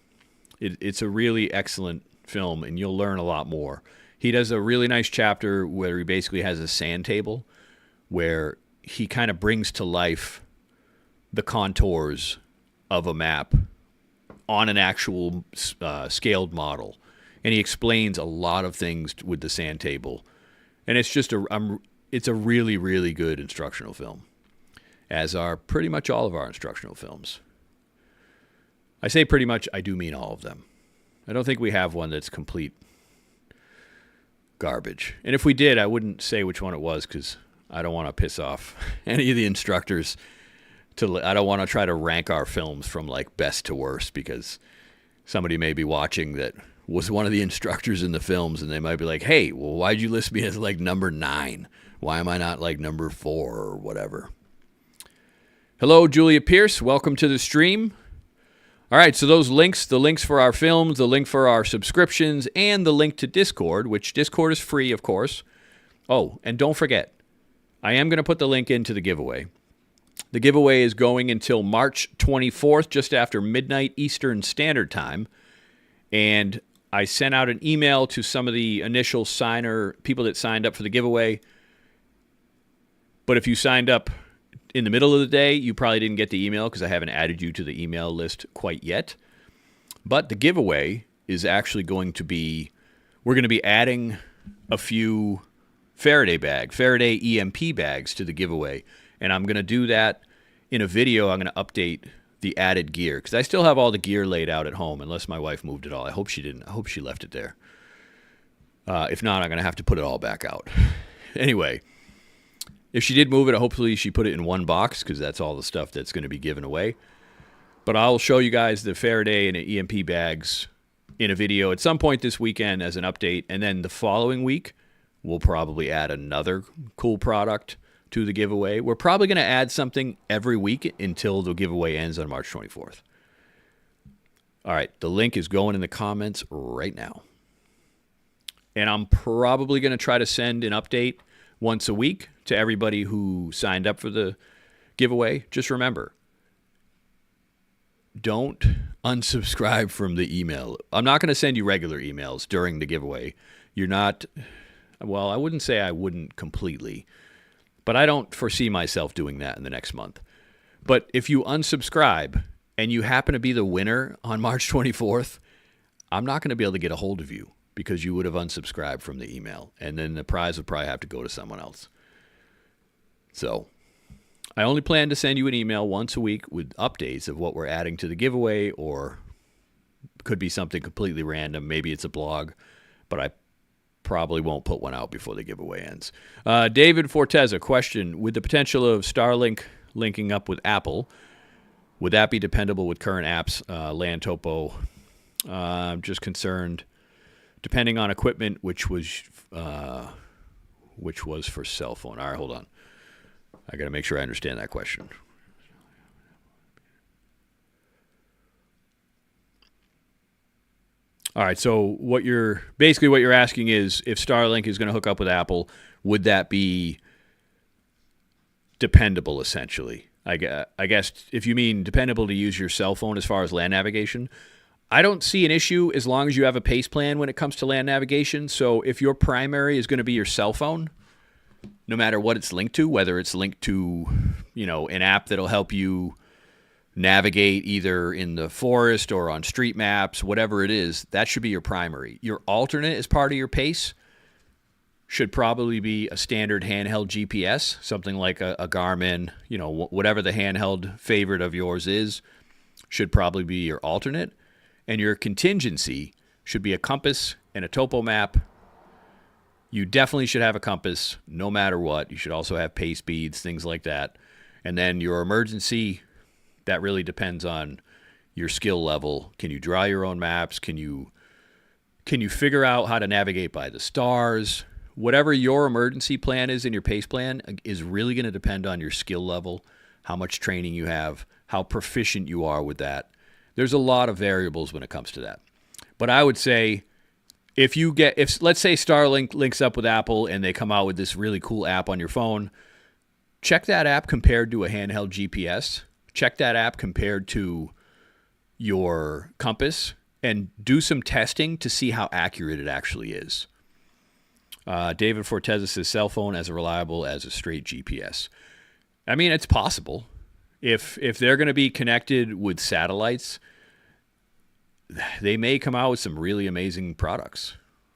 It's a really excellent film, and you'll learn a lot more. He does a really nice chapter where he basically has a sand table where he kind of brings to life the contours of a map on an actual scaled model. And he explains a lot of things with the sand table. And it's just it's a really, really good instructional film, as are pretty much all of our instructional films. I say pretty much, I do mean all of them. I don't think we have one that's complete garbage. And if we did, I wouldn't say which one it was, because I don't want to piss off any of the instructors. I don't want to try to rank our films from like best to worst, because somebody may be watching that was one of the instructors in the films, and they might be like, hey, well, why'd you list me as like number 9? Why am I not like number 4 or whatever? Hello, Julia Pierce. Welcome to the stream. All right, so those links, the links for our films, the link for our subscriptions, and the link to Discord, which Discord is free, of course. Oh, and don't forget, I am going to put the link into the giveaway. The giveaway is going until March 24th, just after midnight Eastern Standard Time. And I sent out an email to some of the initial people that signed up for the giveaway. But if you signed up in the middle of the day, you probably didn't get the email, because I haven't added you to the email list quite yet. But the giveaway is actually going to be we're going to be adding a few Faraday EMP bags to the giveaway. And I'm going to do that in a video. I'm going to update the added gear because I still have all the gear laid out at home unless my wife moved it all. I hope she didn't. I hope she left it there. If not, I'm going to have to put it all back out. Anyway, if she did move it, hopefully she put it in one box because that's all the stuff that's going to be given away. But I'll show you guys the Faraday and the EMP bags in a video at some point this weekend as an update. And then the following week, we'll probably add another cool product to the giveaway. We're probably going to add something every week until the giveaway ends on March 24th. All right, the link is going in the comments right now. And I'm probably going to try to send an update once a week to everybody who signed up for the giveaway. Just remember, don't unsubscribe from the email. I'm not going to send you regular emails during the giveaway. You're not, well, I wouldn't say I wouldn't completely, but I don't foresee myself doing that in the next month. But if you unsubscribe and you happen to be the winner on March 24th, I'm not going to be able to get a hold of you because you would have unsubscribed from the email. And then the prize would probably have to go to someone else. So I only plan to send you an email once a week with updates of what we're adding to the giveaway, or could be something completely random. Maybe it's a blog, but I probably won't put one out before the giveaway ends. David Forteza, question. With the potential of Starlink linking up with Apple, would that be dependable with current apps, land topo? I'm just concerned, depending on equipment, which was for cell phone. All right, hold on. I got to make sure I understand that question. All right, so what you're asking is if Starlink is going to hook up with Apple, would that be dependable, essentially? I guess if you mean dependable to use your cell phone as far as land navigation, I don't see an issue as long as you have a pace plan when it comes to land navigation. So if your primary is going to be your cell phone, no matter what it's linked to, whether it's linked to, an app that'll help you navigate either in the forest or on street maps, whatever it is, that should be your primary. Your alternate as part of your pace should probably be a standard handheld GPS, something like a Garmin, whatever the handheld favorite of yours is, should probably be your alternate. And your contingency should be a compass and a topo map. You definitely should have a compass no matter what. You should also have pace speeds, things like that. And then your emergency, that really depends on your skill level. Can you draw your own maps? Can you figure out how to navigate by the stars? Whatever your emergency plan is in your pace plan is really going to depend on your skill level, how much training you have, how proficient you are with that. There's a lot of variables when it comes to that. But I would say if let's say Starlink links up with Apple and they come out with this really cool app on your phone, check that app compared to a handheld GPS. Check that app compared to your compass and do some testing to see how accurate it actually is. David Forteza says cell phone as reliable as a straight GPS. I mean, it's possible. If they're going to be connected with satellites, they may come out with some really amazing products.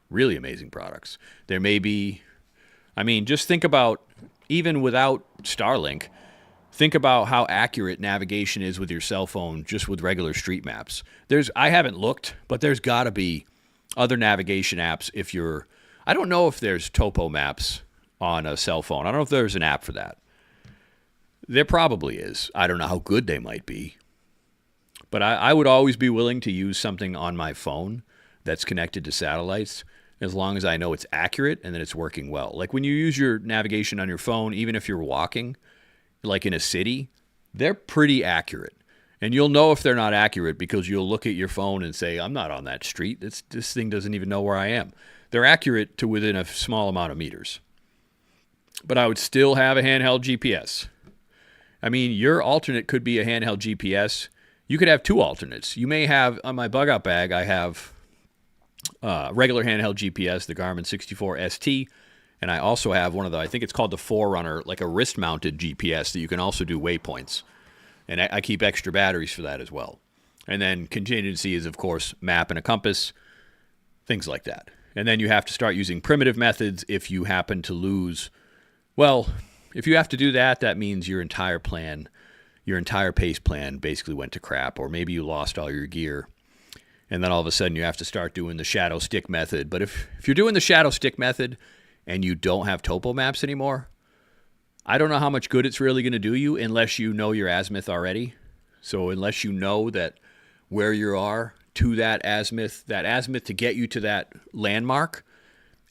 Really amazing products. There may be, just think about, even without Starlink, think about how accurate navigation is with your cell phone just with regular street maps. I haven't looked, but there's got to be other navigation apps I don't know if there's topo maps on a cell phone. I don't know if there's an app for that. There probably is. I don't know how good they might be. But I would always be willing to use something on my phone that's connected to satellites as long as I know it's accurate and that it's working well. Like when you use your navigation on your phone, even if you're walking, like in a city, they're pretty accurate. And you'll know if they're not accurate because you'll look at your phone and say, I'm not on that street. This thing doesn't even know where I am. They're accurate to within a small amount of meters. But I would still have a handheld GPS. Your alternate could be a handheld GPS. You could have two alternates. You may have, on my bug out bag, I have regular handheld GPS, the Garmin 64 ST, and I also have one of I think it's called the Forerunner, like a wrist-mounted GPS that you can also do waypoints. And I keep extra batteries for that as well. And then contingency is, of course, map and a compass, things like that. And then you have to start using primitive methods if you happen to lose. Well, if you have to do that, that means your entire pace plan basically went to crap, or maybe you lost all your gear. And then all of a sudden you have to start doing the shadow stick method. But if you're doing the shadow stick method and you don't have topo maps anymore, I don't know how much good it's really going to do you unless you know your azimuth already. So unless you know that where you are to that azimuth to get you to that landmark,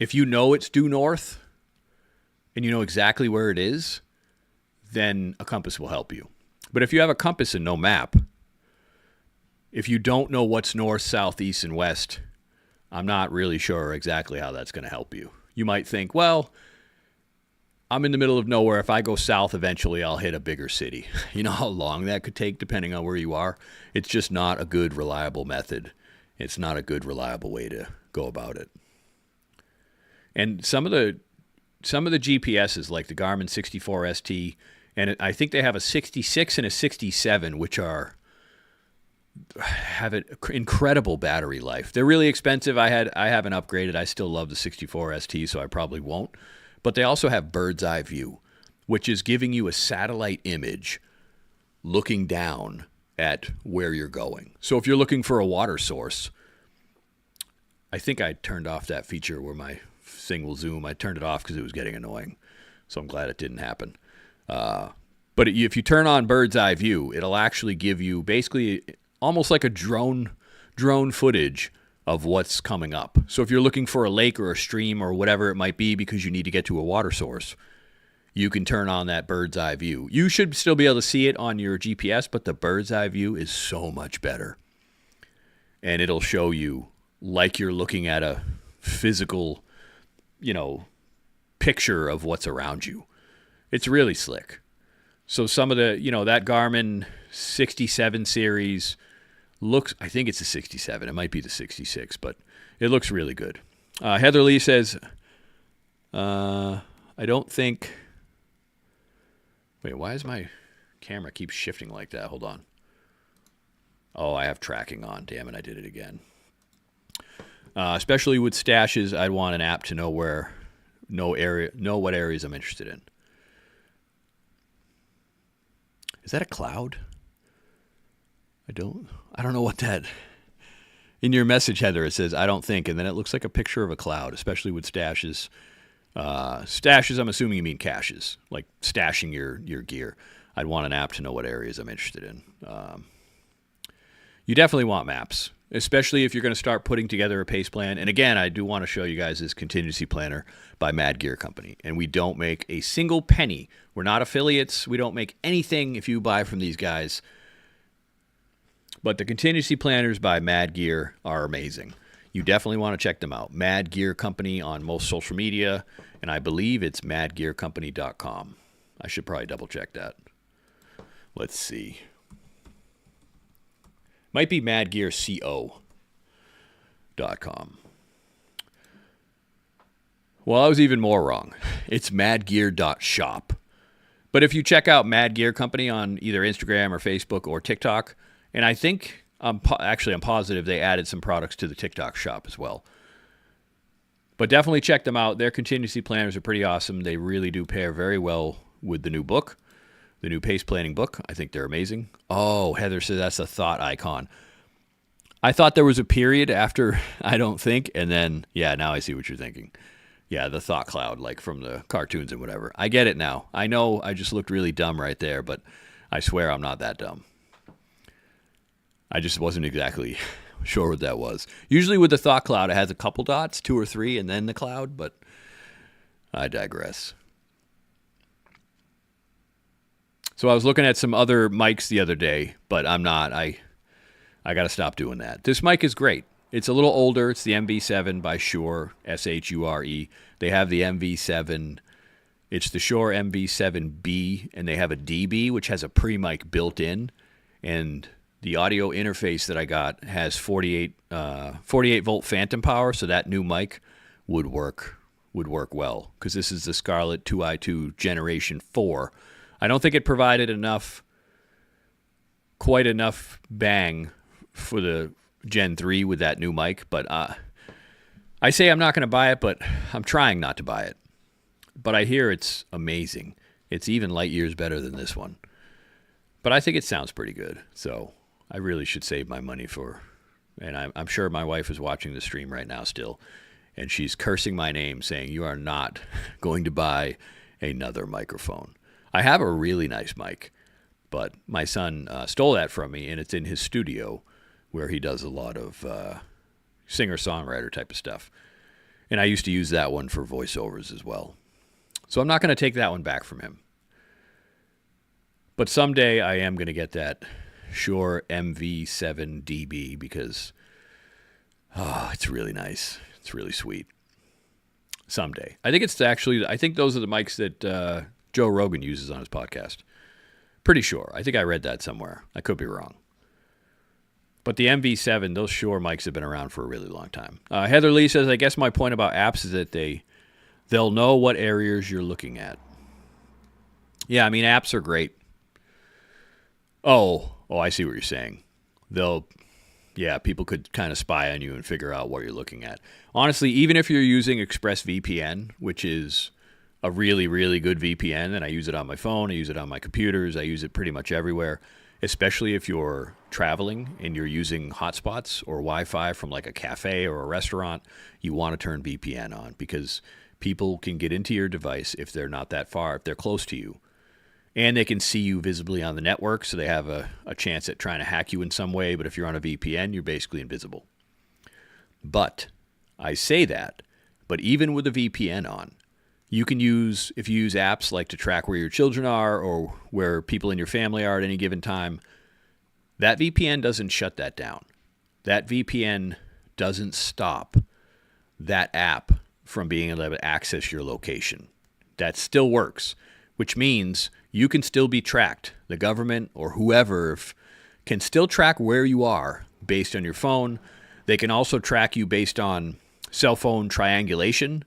if you know it's due north and you know exactly where it is, then a compass will help you. But if you have a compass and no map, if you don't know what's north, south, east, and west, I'm not really sure exactly how that's going to help you. You might think, well, I'm in the middle of nowhere. If I go south, eventually I'll hit a bigger city. You know how long that could take depending on where you are? It's just not a good, reliable method. It's not a good, reliable way to go about it. And some of the GPSs, like the Garmin 64ST, and I think they have a 66 and a 67, which have an incredible battery life. They're really expensive. I haven't upgraded. I still love the 64ST, so I probably won't. But they also have bird's eye view, which is giving you a satellite image looking down at where you're going. So if you're looking for a water source, I think I turned off that feature where my thing will zoom. I turned it off because it was getting annoying. So I'm glad it didn't happen. But if you turn on bird's eye view, it'll actually give you basically almost like a drone footage of what's coming up. So if you're looking for a lake or a stream or whatever it might be because you need to get to a water source, you can turn on that bird's eye view. You should still be able to see it on your GPS, but the bird's eye view is so much better. And it'll show you like you're looking at a physical, picture of what's around you. It's really slick. So some of the, that Garmin 67 series looks, I think it's a 67. It might be the 66, but it looks really good. Heather Lee says, I don't think, wait, why is my camera keep shifting like that? Hold on. Oh, I have tracking on. Damn it, I did it again. Especially with stashes, I'd want an app to know what areas I'm interested in. Is that a cloud? I don't know what that. In your message, Heather, it says, I don't think, and then it looks like a picture of a cloud, especially with stashes. Stashes, I'm assuming you mean caches, like stashing your gear. I'd want an app to know what areas I'm interested in. You definitely want maps, especially if you're going to start putting together a pace plan. And again, I do want to show you guys this contingency planner by Mad Gear Company. And we don't make a single penny. We're not affiliates. We don't make anything if you buy from these guys. But the contingency planners by Mad Gear are amazing. You definitely want to check them out. Mad Gear Company on most social media, and I believe it's madgearcompany.com. I should probably double check that. Let's see. Might be madgearco.com. Well, I was even more wrong. It's madgear.shop. But if you check out Mad Gear Company on either Instagram or Facebook or TikTok, and I think, I'm positive they added some products to the TikTok shop as well. But definitely check them out. Their contingency planners are pretty awesome. They really do pair very well with the new book, the new pace planning book. I think they're amazing. Oh, Heather says that's a thought icon. I thought there was a period after I don't think, and then, yeah, now I see what you're thinking. Yeah, the thought cloud, like from the cartoons and whatever. I get it now. I know I just looked really dumb right there, but I swear I'm not that dumb. I just wasn't exactly sure what that was. Usually with the thought cloud, it has a couple dots, 2 or 3, and then the cloud, but I digress. So I was looking at some other mics the other day, but I'm not. I got to stop doing that. This mic is great. It's a little older. It's the MV7 by Shure, Shure. They have the MV7. It's the Shure MV7B, and they have a DB, which has a pre-mic built in, and the audio interface that I got has 48 volt phantom power, so that new mic would work well, because this is the Scarlett 2i2 Generation 4. I don't think it provided quite enough bang for the Gen 3 with that new mic, but I I say I'm not going to buy it, but I'm trying not to buy it. But I hear it's amazing. It's even light years better than this one. But I think it sounds pretty good. So I really should save my money for, and I'm sure my wife is watching the stream right now still, and she's cursing my name saying, you are not going to buy another microphone. I have a really nice mic, but my son stole that from me, and it's in his studio where he does a lot of singer-songwriter type of stuff. And I used to use that one for voiceovers as well. So I'm not going to take that one back from him. But someday I am going to get that Shure MV7DB because it's really nice. It's really sweet. Someday. I think those are the mics that Joe Rogan uses on his podcast. Pretty sure. I think I read that somewhere. I could be wrong. But the MV7, those Shure mics have been around for a really long time. Heather Lee says, I guess my point about apps is that they'll know what areas you're looking at. Yeah, I mean, apps are great. Oh, I see what you're saying. People could kind of spy on you and figure out what you're looking at. Honestly, even if you're using ExpressVPN, which is a really, really good VPN, and I use it on my phone, I use it on my computers, I use it pretty much everywhere, especially if you're traveling and you're using hotspots or Wi-Fi from like a cafe or a restaurant, you want to turn VPN on because people can get into your device if they're not that far, if they're close to you. And they can see you visibly on the network, so they have a chance at trying to hack you in some way. But if you're on a VPN, you're basically invisible. But I say that, but even with a VPN on, you can use, if you use apps like to track where your children are or where people in your family are at any given time, that VPN doesn't shut that down. That VPN doesn't stop that app from being able to access your location. That still works, which means you can still be tracked. The government or whoever can still track where you are based on your phone. They can also track you based on cell phone triangulation.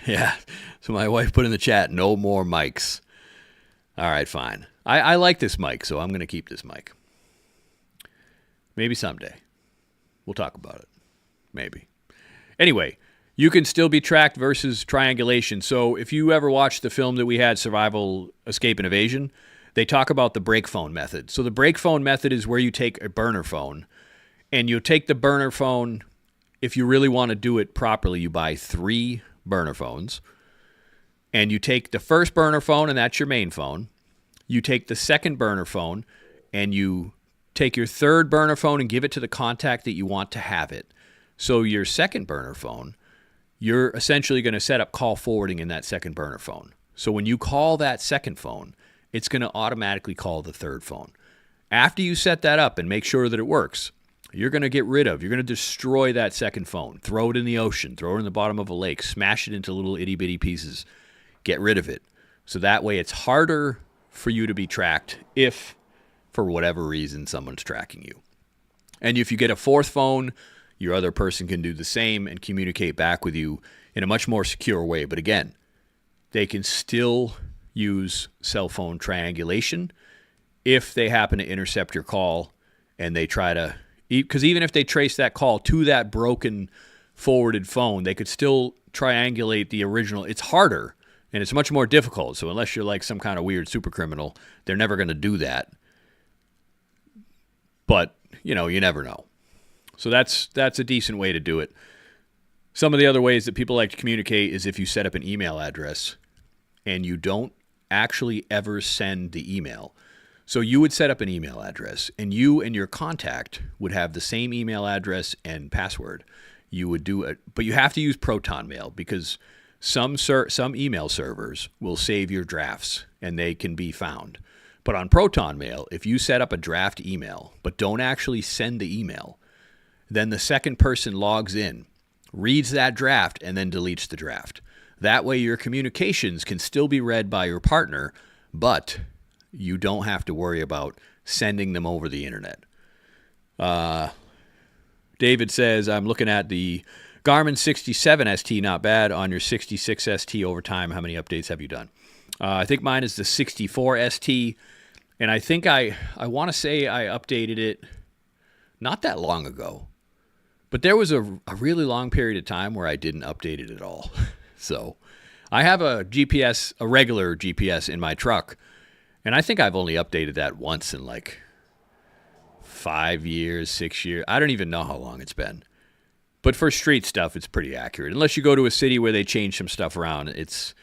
Yeah, so my wife put in the chat, no more mics. All right, fine. I like this mic, so I'm going to keep this mic. Maybe someday. We'll talk about it. Maybe. Anyway, you can still be tracked versus triangulation. So if you ever watched the film that we had, Survival, Escape, and Evasion, they talk about the break phone method. So the break phone method is where you take a burner phone, and you take the burner phone, if you really want to do it properly, you buy 3 burner phones, and you take the first burner phone, and that's your main phone. You take the second burner phone, and you take your third burner phone and give it to the contact that you want to have it. So your second burner phone, you're essentially going to set up call forwarding in that second burner phone. So when you call that second phone, it's going to automatically call the third phone. After you set that up and make sure that it works, you're going to destroy that second phone. Throw it in the ocean, throw it in the bottom of a lake, smash it into little itty bitty pieces, get rid of it. So that way it's harder for you to be tracked if, for whatever reason, someone's tracking you. And if you get a fourth phone, your other person can do the same and communicate back with you in a much more secure way. But again, they can still use cell phone triangulation if they happen to intercept your call and they try to, because even if they trace that call to that broken forwarded phone, they could still triangulate the original. It's harder and it's much more difficult. So unless you're like some kind of weird super criminal, they're never going to do that. But, you never know. So that's a decent way to do it. Some of the other ways that people like to communicate is if you set up an email address and you don't actually ever send the email. So you would set up an email address and you and your contact would have the same email address and password. You would do it, but you have to use Proton Mail because some email servers will save your drafts and they can be found. But on Proton Mail, if you set up a draft email but don't actually send the email, then the second person logs in, reads that draft, and then deletes the draft. That way your communications can still be read by your partner, but you don't have to worry about sending them over the internet. David says, I'm looking at the Garmin 67 ST, not bad. On your 66 ST over time, how many updates have you done? I think mine is the 64 ST, and I think I want to say I updated it not that long ago. But there was a really long period of time where I didn't update it at all. So I have a GPS, a regular GPS in my truck, and I think I've only updated that once in like 5 years, 6 years. I don't even know how long it's been. But for street stuff, it's pretty accurate. Unless you go to a city where they change some stuff around, it's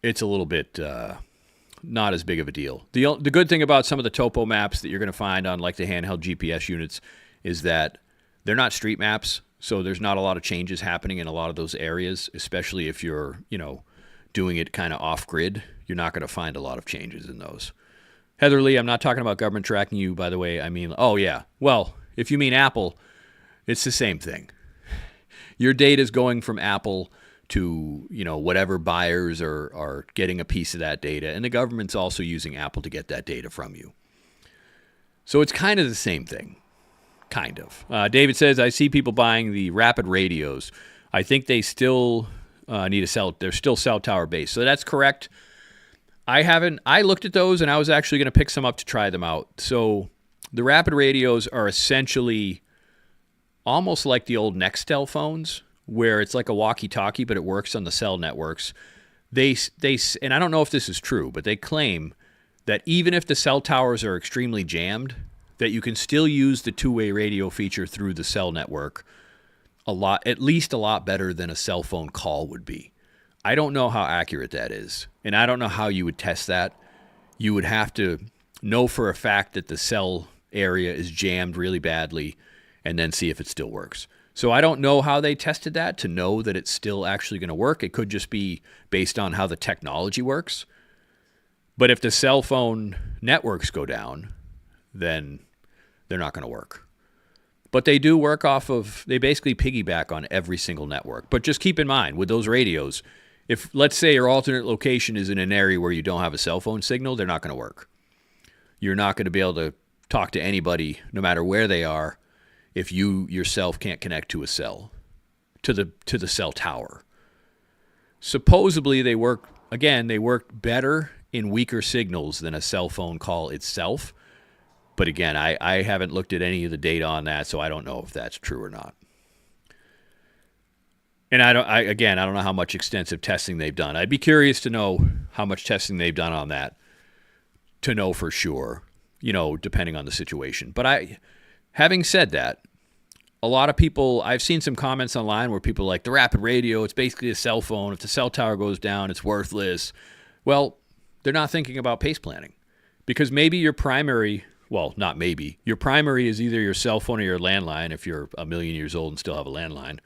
a little bit not as big of a deal. The good thing about some of the topo maps that you're going to find on like the handheld GPS units is that they're not street maps, so there's not a lot of changes happening in a lot of those areas, especially if you're, doing it kind of off-grid. You're not going to find a lot of changes in those. Heather Lee, I'm not talking about government tracking you, by the way. I mean, oh, yeah. Well, if you mean Apple, it's the same thing. Your data is going from Apple to, whatever buyers are getting a piece of that data, and the government's also using Apple to get that data from you. So it's kind of the same thing. Kind of. David says, I see people buying the rapid radios. I think they still need a cell. They're still cell tower based. So that's correct. I looked at those and I was actually going to pick some up to try them out. So the rapid radios are essentially almost like the old Nextel phones, where it's like a walkie-talkie, but it works on the cell networks. They and I don't know if this is true, but they claim that even if the cell towers are extremely jammed, that you can still use the two-way radio feature through the cell network at least a lot better than a cell phone call would be. I don't know how accurate that is, and I don't know how you would test that. You would have to know for a fact that the cell area is jammed really badly and then see if it still works. So I don't know how they tested that to know that it's still actually going to work. It could just be based on how the technology works. But if the cell phone networks go down, then they're not going to work. But they do work they basically piggyback on every single network. But just keep in mind, with those radios, if, let's say, your alternate location is in an area where you don't have a cell phone signal, they're not going to work. You're not going to be able to talk to anybody, no matter where they are, if you yourself can't connect to a cell, to the cell tower. Supposedly, they work better in weaker signals than a cell phone call itself. But again, I haven't looked at any of the data on that, so I don't know if that's true or not. And I don't know how much extensive testing they've done. I'd be curious to know how much testing they've done on that to know for sure, depending on the situation. But having said that, a lot of people, I've seen some comments online where people are like, the rapid radio, it's basically a cell phone. If the cell tower goes down, it's worthless. Well, they're not thinking about pace planning, because maybe your primary is either your cell phone or your landline, if you're a million years old and still have a landline,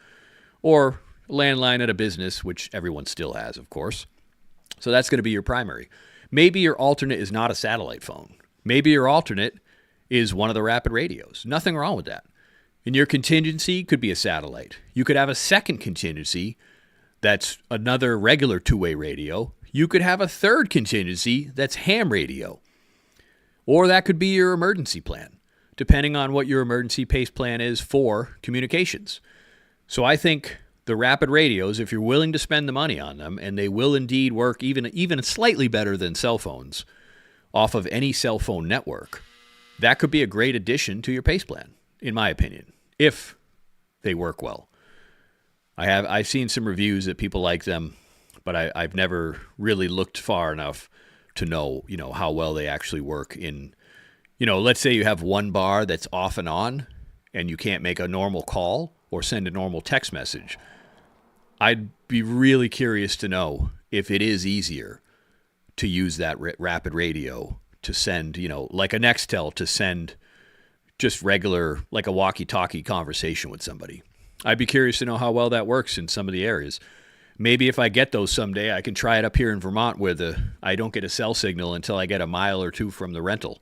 or a landline at a business, which everyone still has, of course. So that's going to be your primary. Maybe your alternate is not a satellite phone. Maybe your alternate is one of the rapid radios. Nothing wrong with that. And your contingency could be a satellite. You could have a second contingency that's another regular two-way radio. You could have a third contingency that's ham radio. Or that could be your emergency plan, depending on what your emergency pace plan is for communications. So I think the rapid radios, if you're willing to spend the money on them, and they will indeed work even slightly better than cell phones off of any cell phone network, that could be a great addition to your pace plan, in my opinion, if they work well. I've seen some reviews that people like them, but I've never really looked far enough to know, how well they actually work in, let's say you have one bar that's off and on and you can't make a normal call or send a normal text message. I'd be really curious to know if it is easier to use that rapid radio to send, like a Nextel, to send just regular, like a walkie-talkie conversation with somebody. I'd be curious to know how well that works in some of the areas. Maybe if I get those someday, I can try it up here in Vermont where I don't get a cell signal until I get a mile or two from the rental.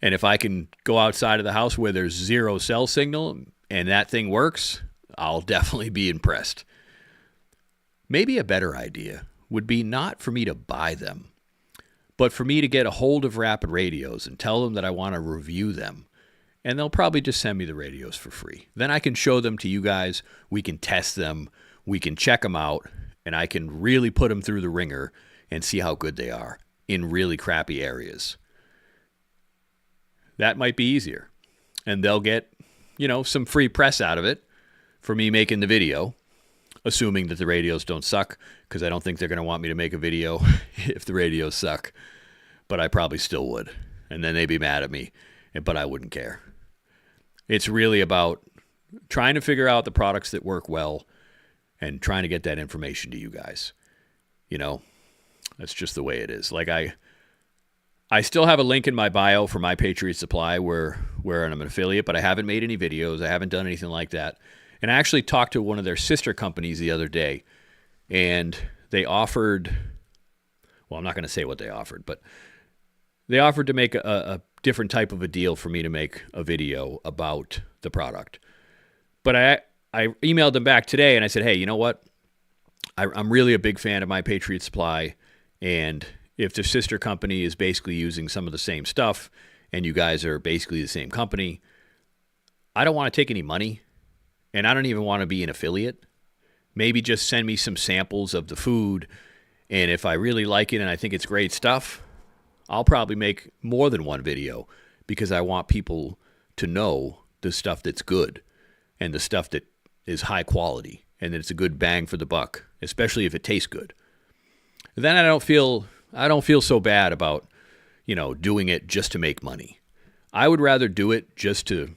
And if I can go outside of the house where there's zero cell signal and that thing works, I'll definitely be impressed. Maybe a better idea would be not for me to buy them, but for me to get a hold of rapid radios and tell them that I want to review them. And they'll probably just send me the radios for free. Then I can show them to you guys. We can test them. We can check them out, and I can really put them through the ringer and see how good they are in really crappy areas. That might be easier. And they'll get, some free press out of it for me making the video, assuming that the radios don't suck, because I don't think they're going to want me to make a video if the radios suck, but I probably still would. And then they'd be mad at me, but I wouldn't care. It's really about trying to figure out the products that work well and trying to get that information to you guys. That's just the way it is. Like I still have a link in my bio for My Patriot Supply where I'm an affiliate, but I haven't made any videos. I haven't done anything like that. And I actually talked to one of their sister companies the other day, and they offered, well, I'm not going to say what they offered, but they offered to make a different type of a deal for me to make a video about the product. But I emailed them back today and I said, hey, you know what? I'm really a big fan of My Patriot Supply, and if the sister company is basically using some of the same stuff and you guys are basically the same company, I don't want to take any money, and I don't even want to be an affiliate. Maybe just send me some samples of the food, and if I really like it and I think it's great stuff, I'll probably make more than one video because I want people to know the stuff that's good and the stuff that is high quality and that it's a good bang for the buck, especially if it tastes good. Then I don't feel so bad about, doing it just to make money. I would rather do it just to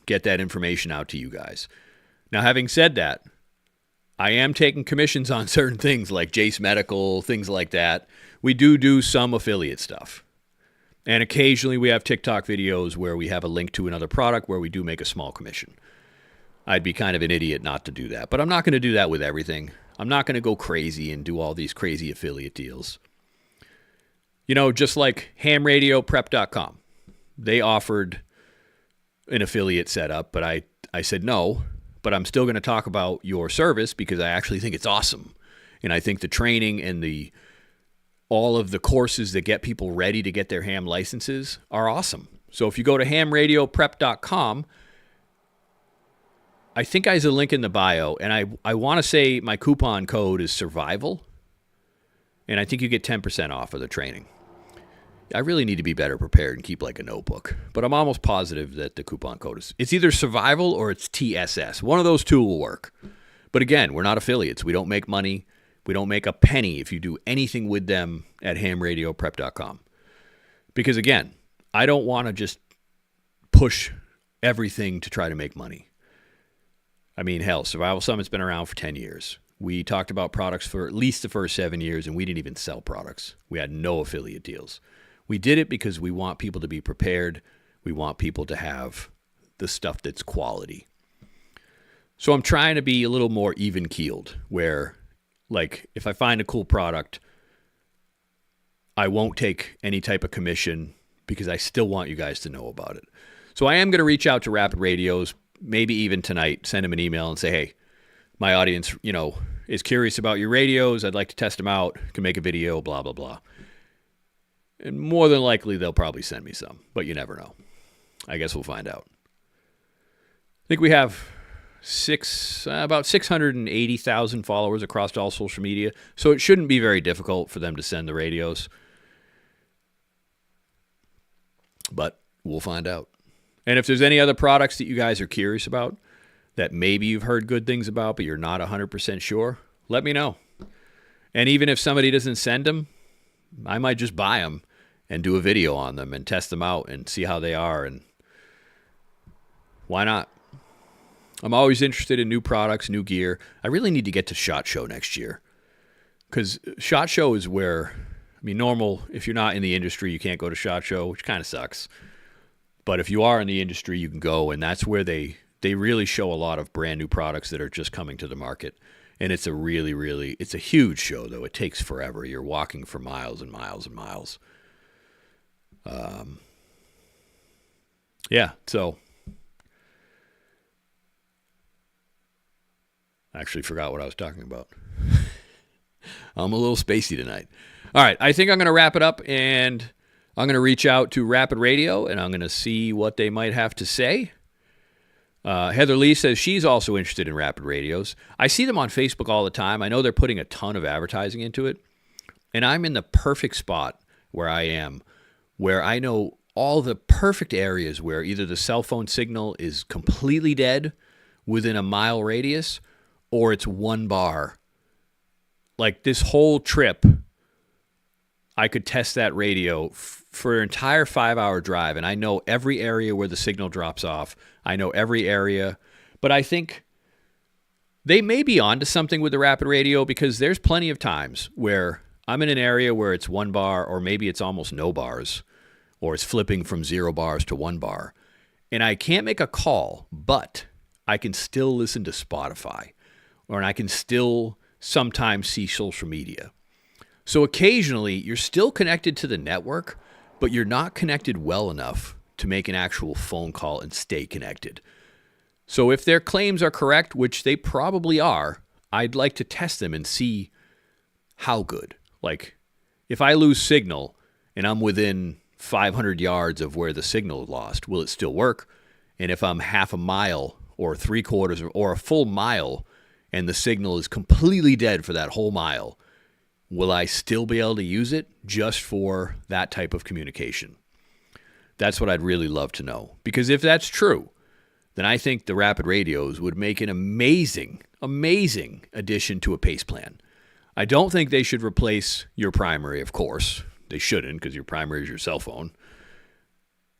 get that information out to you guys. Now, having said that, I am taking commissions on certain things like Jace Medical, things like that. We do some affiliate stuff. And occasionally we have TikTok videos where we have a link to another product where we do make a small commission. I'd be kind of an idiot not to do that. But I'm not going to do that with everything. I'm not going to go crazy and do all these crazy affiliate deals. Just like hamradioprep.com. They offered an affiliate setup, but I said no. But I'm still going to talk about your service because I actually think it's awesome. And I think the training and all of the courses that get people ready to get their ham licenses are awesome. So if you go to hamradioprep.com, I think there's a link in the bio, and I want to say my coupon code is survival, and I think you get 10% off of the training. I really need to be better prepared and keep like a notebook, but I'm almost positive that the coupon code it's either survival or it's TSS. One of those two will work. But again, we're not affiliates. We don't make money. We don't make a penny if you do anything with them at hamradioprep.com. Because again, I don't want to just push everything to try to make money. I mean, hell, Survival Summit's been around for 10 years. We talked about products for at least the first 7 years, and we didn't even sell products. We had no affiliate deals. We did it because we want people to be prepared. We want people to have the stuff that's quality. So I'm trying to be a little more even-keeled, where, like, if I find a cool product, I won't take any type of commission because I still want you guys to know about it. So I am going to reach out to Rapid Radios, maybe even tonight, send them an email and say, hey, my audience, is curious about your radios. I'd like to test them out. Can make a video, blah, blah, blah. And more than likely, they'll probably send me some, but you never know. I guess we'll find out. I think we have about 680,000 followers across all social media, so it shouldn't be very difficult for them to send the radios. But we'll find out. And if there's any other products that you guys are curious about that maybe you've heard good things about, but you're not 100% sure, let me know. And even if somebody doesn't send them, I might just buy them and do a video on them and test them out and see how they are. And why not? I'm always interested in new products, new gear. I really need to get to SHOT Show next year, because SHOT Show is where, normal, if you're not in the industry, you can't go to SHOT Show, which kind of sucks. But if you are in the industry, you can go, and that's where they really show a lot of brand new products that are just coming to the market. And it's it's a huge show, though. It takes forever. You're walking for miles and miles and miles. So I actually forgot what I was talking about. I'm a little spacey tonight. All right, I think I'm going to wrap it up, and I'm going to reach out to Rapid Radio, and I'm going to see what they might have to say. Heather Lee says she's also interested in Rapid Radios. I see them on Facebook all the time. I know they're putting a ton of advertising into it, and I'm in the perfect spot where I am, where I know all the perfect areas where either the cell phone signal is completely dead within a mile radius or it's 1 bar. Like this whole trip, I could test that radio for an entire 5-hour drive, and I know every area where the signal drops off. I know every area, but I think they may be onto something with the rapid radio, because there's plenty of times where I'm in an area where it's 1 bar, or maybe it's almost no bars, or it's flipping from 0 bars to 1 bar, and I can't make a call, but I can still listen to Spotify, or I can still sometimes see social media. So occasionally you're still connected to the network, but you're not connected well enough to make an actual phone call and stay connected. So if their claims are correct, which they probably are, I'd like to test them and see how good. Like, if I lose signal and I'm within 500 yards of where the signal lost, will it still work? And if I'm half a mile or 3/4 or a full mile and the signal is completely dead for that whole mile, will I still be able to use it just for that type of communication? That's what I'd really love to know. Because if that's true, then I think the rapid radios would make an amazing, amazing addition to a PACE plan. I don't think they should replace your primary, of course. They shouldn't, because your primary is your cell phone.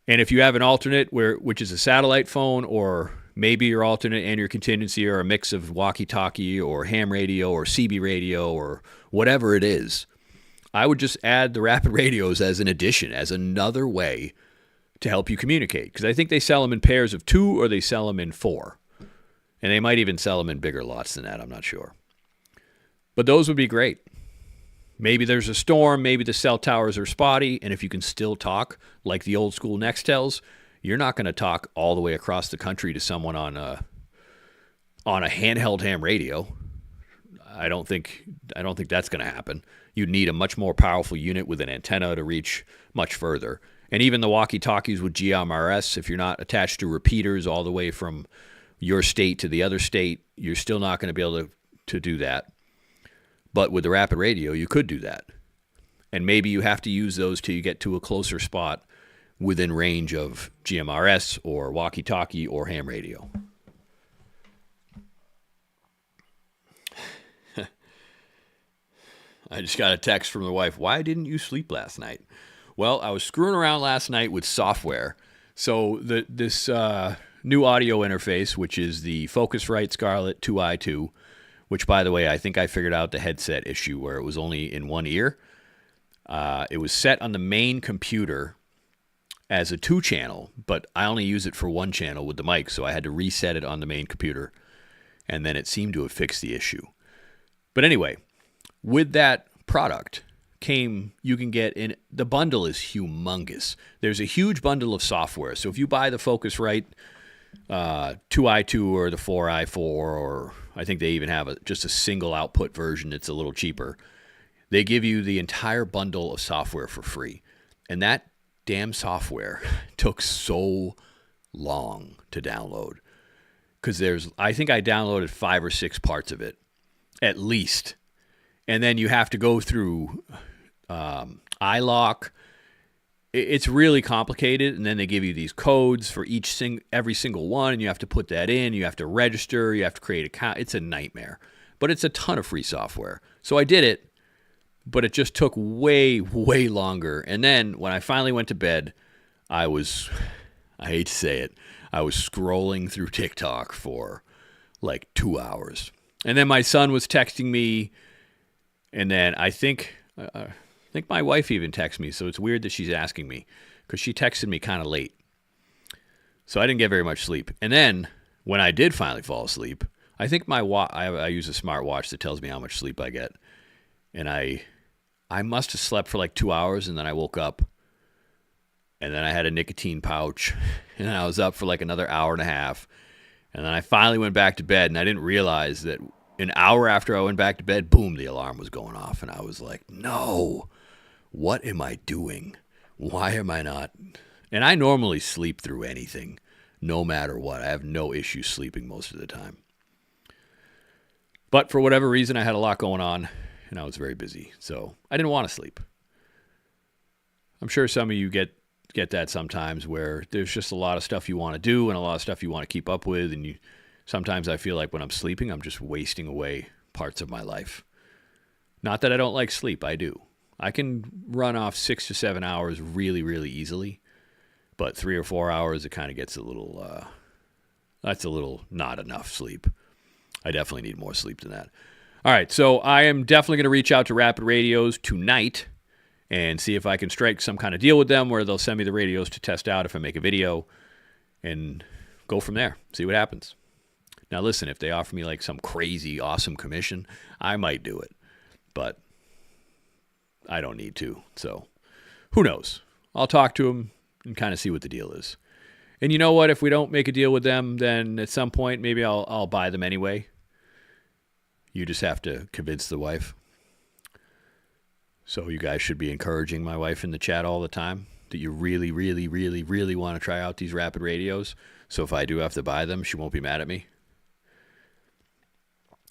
And if you have an alternate, which is a satellite phone, or maybe your alternate and your contingency are a mix of walkie-talkie or ham radio or CB radio or whatever it is, I would just add the rapid radios as an addition, as another way to help you communicate. Because I think they sell them in pairs of 2 or they sell them in 4. And they might even sell them in bigger lots than that, I'm not sure. But those would be great. Maybe there's a storm, maybe the cell towers are spotty, and if you can still talk like the old school Nextels, you're not going to talk all the way across the country to someone on a handheld ham radio. I don't think that's going to happen. You'd need a much more powerful unit with an antenna to reach much further. And even the walkie-talkies with GMRS, if you're not attached to repeaters all the way from your state to the other state, you're still not going to be able to do that. But with the rapid radio, you could do that. And maybe you have to use those till you get to a closer spot within range of GMRS or walkie-talkie or ham radio. I just got a text from the wife. Why didn't you sleep last night? Well, I was screwing around last night with software. So this new audio interface, which is the Focusrite Scarlett 2i2, which, by the way, I think I figured out the headset issue where it was only in one ear. It was set on the main computer as a 2-channel, but I only use it for 1 channel with the mic, so I had to reset it on the main computer, and then it seemed to have fixed the issue. But anyway, with that product you can get in, the bundle is humongous. There's a huge bundle of software. So if you buy the Focusrite 2i2 or the 4i4, or I think they even have just a single output version that's a little cheaper, they give you the entire bundle of software for free. And that damn software took so long to download. Because I think I downloaded 5 or 6 parts of it, at least. And then you have to go through iLock. It's really complicated, and then they give you these codes for every single one, and you have to put that in. You have to register. You have to create an account. It's a nightmare, but it's a ton of free software. So I did it, but it just took way, way longer. And then when I finally went to bed, I hate to say it, I was scrolling through TikTok for like 2 hours. And then my son was texting me, and then I think my wife even texted me, so it's weird that she's asking me, because she texted me kind of late. So I didn't get very much sleep. And then when I did finally fall asleep, I think I use a smartwatch that tells me how much sleep I get. And I must have slept for like 2 hours, and then I woke up, and then I had a nicotine pouch, and I was up for like another hour and a half. And then I finally went back to bed, and I didn't realize that an hour after I went back to bed, boom, the alarm was going off. And I was like, no, what am I doing? Why am I not? And I normally sleep through anything, no matter what. I have no issue sleeping most of the time. But for whatever reason, I had a lot going on, and I was very busy. So I didn't want to sleep. I'm sure some of you get get that sometimes where there's just a lot of stuff you want to do and a lot of stuff you want to keep up with. And sometimes I feel like when I'm sleeping, I'm just wasting away parts of my life. Not that I don't like sleep. I do. I can run off 6 to 7 hours really, really easily. But 3 or 4 hours, it kind of gets a little, that's a little not enough sleep. I definitely need more sleep than that. All right, so I am definitely going to reach out to Rapid Radios tonight and see if I can strike some kind of deal with them where they'll send me the radios to test out if I make a video and go from there, see what happens. Now listen, if they offer me like some crazy awesome commission, I might do it, but I don't need to, so who knows? I'll talk to them and kind of see what the deal is. And you know what? If we don't make a deal with them, then at some point maybe I'll buy them anyway. You just have to convince the wife. So you guys should be encouraging my wife in the chat all the time that you really, really, really, really want to try out these Rapid Radios. So if I do have to buy them, she won't be mad at me.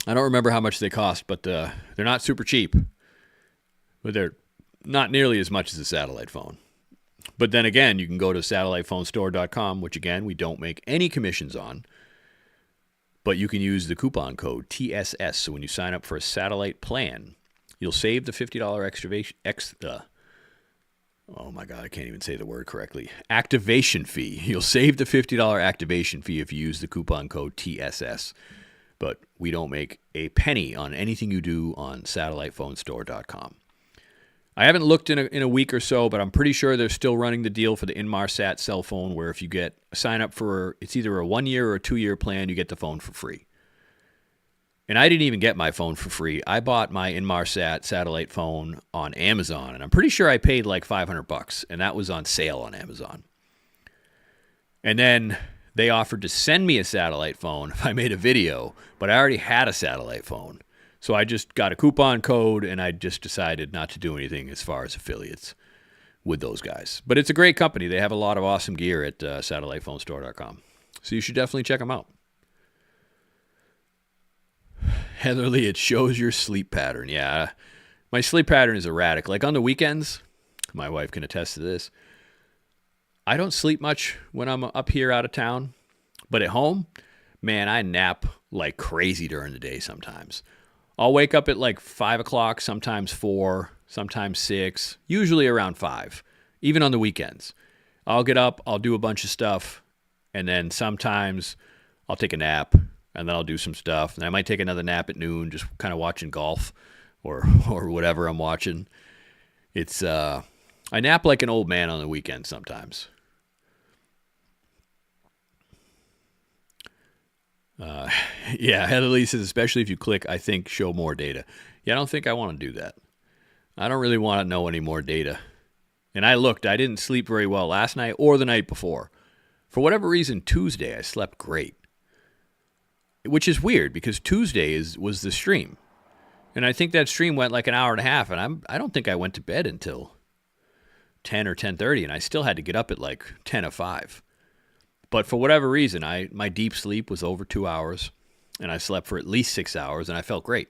I don't remember how much they cost, but they're not super cheap. But they're not nearly as much as a satellite phone. But then again, you can go to satellitephonestore.com, which again, we don't make any commissions on. But you can use the coupon code TSS. So when you sign up for a satellite plan, you'll save the $50 oh my God, I can't even say the word correctly. Activation fee. You'll save the $50 activation fee if you use the coupon code TSS. But we don't make a penny on anything you do on satellitephonestore.com. I haven't looked in a week or so, but I'm pretty sure they're still running the deal for the Inmarsat cell phone where if you sign up for, it's either a 1 year or a 2 year plan, you get the phone for free. And I didn't even get my phone for free. I bought my Inmarsat satellite phone on Amazon, and I'm pretty sure I paid like $500, and that was on sale on Amazon. And then they offered to send me a satellite phone if I made a video, but I already had a satellite phone. So I just got a coupon code, and I just decided not to do anything as far as affiliates with those guys. But it's a great company. They have a lot of awesome gear at satellitephonestore.com. So you should definitely check them out. Heather Lee, it shows your sleep pattern. Yeah, my sleep pattern is erratic. Like on the weekends, my wife can attest to this. I don't sleep much when I'm up here out of town. But at home, man, I nap like crazy during the day sometimes. I'll wake up at like 5 o'clock, sometimes 4, sometimes 6, usually around 5, even on the weekends. I'll get up, I'll do a bunch of stuff, and then sometimes I'll take a nap, and then I'll do some stuff. And I might take another nap at noon, just kind of watching golf or whatever I'm watching. It's I nap like an old man on the weekend sometimes. Yeah, Heather Lee says, especially if you click, I think, show more data. Yeah, I don't think I want to do that. I don't really want to know any more data. And I looked, I didn't sleep very well last night or the night before. For whatever reason, Tuesday, I slept great. Which is weird because Tuesday was the stream. And I think that stream went like an hour and a half, and I don't think I went to bed until 10 or 10:30, and I still had to get up at like 10:05. But for whatever reason, my deep sleep was over 2 hours, and I slept for at least 6 hours, and I felt great.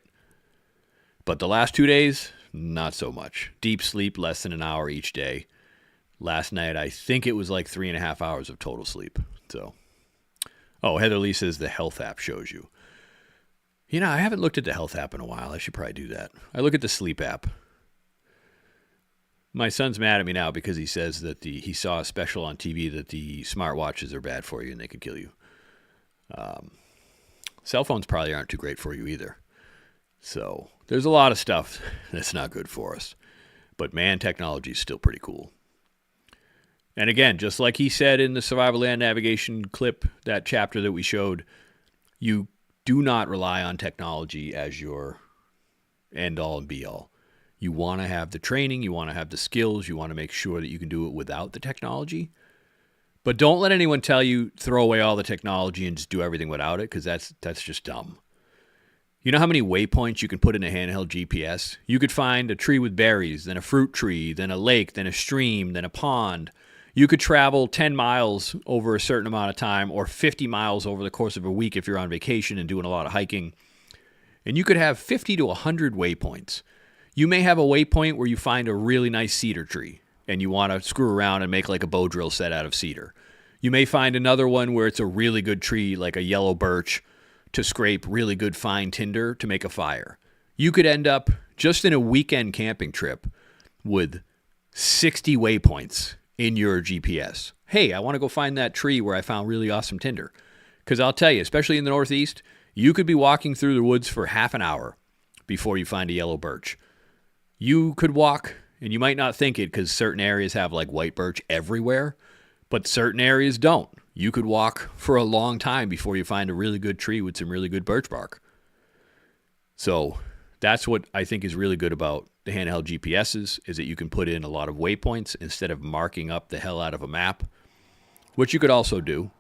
But the last 2 days, not so much. Deep sleep, less than an hour each day. Last night, I think it was like 3.5 hours of total sleep. So, oh, Heather Lee says the health app shows you. You know, I haven't looked at the health app in a while. I should probably do that. I look at the sleep app. My son's mad at me now because he says that he saw a special on TV that the smartwatches are bad for you and they could kill you. Cell phones probably aren't too great for you either. So there's a lot of stuff that's not good for us. But man, technology is still pretty cool. And again, just like he said in the Survival Land Navigation clip, that chapter that we showed, you do not rely on technology as your end-all and be-all. You want to have the training, you want to have the skills, you want to make sure that you can do it without the technology. But don't let anyone tell you throw away all the technology and just do everything without it, because that's just dumb. You know how many waypoints you can put in a handheld GPS? You could find a tree with berries, then a fruit tree, then a lake, then a stream, then a pond. You could travel 10 miles over a certain amount of time, or 50 miles over the course of a week if you're on vacation and doing a lot of hiking. And you could have 50 to 100 waypoints. You may have a waypoint where you find a really nice cedar tree, and you want to screw around and make like a bow drill set out of cedar. You may find another one where it's a really good tree, like a yellow birch, to scrape really good fine tinder to make a fire. You could end up just in a weekend camping trip with 60 waypoints in your GPS. Hey, I want to go find that tree where I found really awesome tinder. Because I'll tell you, especially in the Northeast, you could be walking through the woods for half an hour before you find a yellow birch. You could walk, and you might not think it because certain areas have like white birch everywhere, but certain areas don't. You could walk for a long time before you find a really good tree with some really good birch bark. So that's what I think is really good about the handheld GPSs, is that you can put in a lot of waypoints instead of marking up the hell out of a map, which you could also do.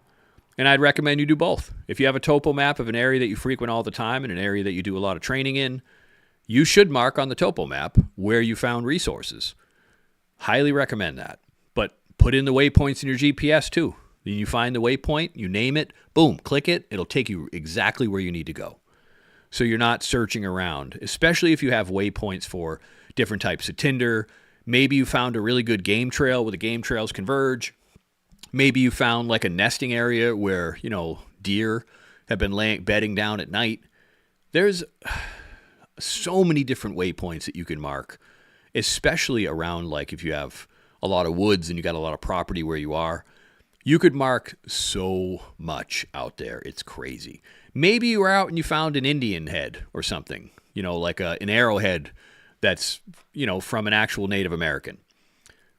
And I'd recommend you do both. If you have a topo map of an area that you frequent all the time and an area that you do a lot of training in, you should mark on the topo map where you found resources. Highly recommend that. But put in the waypoints in your GPS too. Then you find the waypoint, you name it, boom, click it. It'll take you exactly where you need to go. So you're not searching around, especially if you have waypoints for different types of tinder. Maybe you found a really good game trail where the game trails converge. Maybe you found like a nesting area where, deer have been bedding down at night. There's so many different waypoints that you can mark, especially around like if you have a lot of woods and you got a lot of property where you are. You could mark so much out there. It's crazy. Maybe you were out and you found an Indian head or something, like an arrowhead that's, from an actual Native American.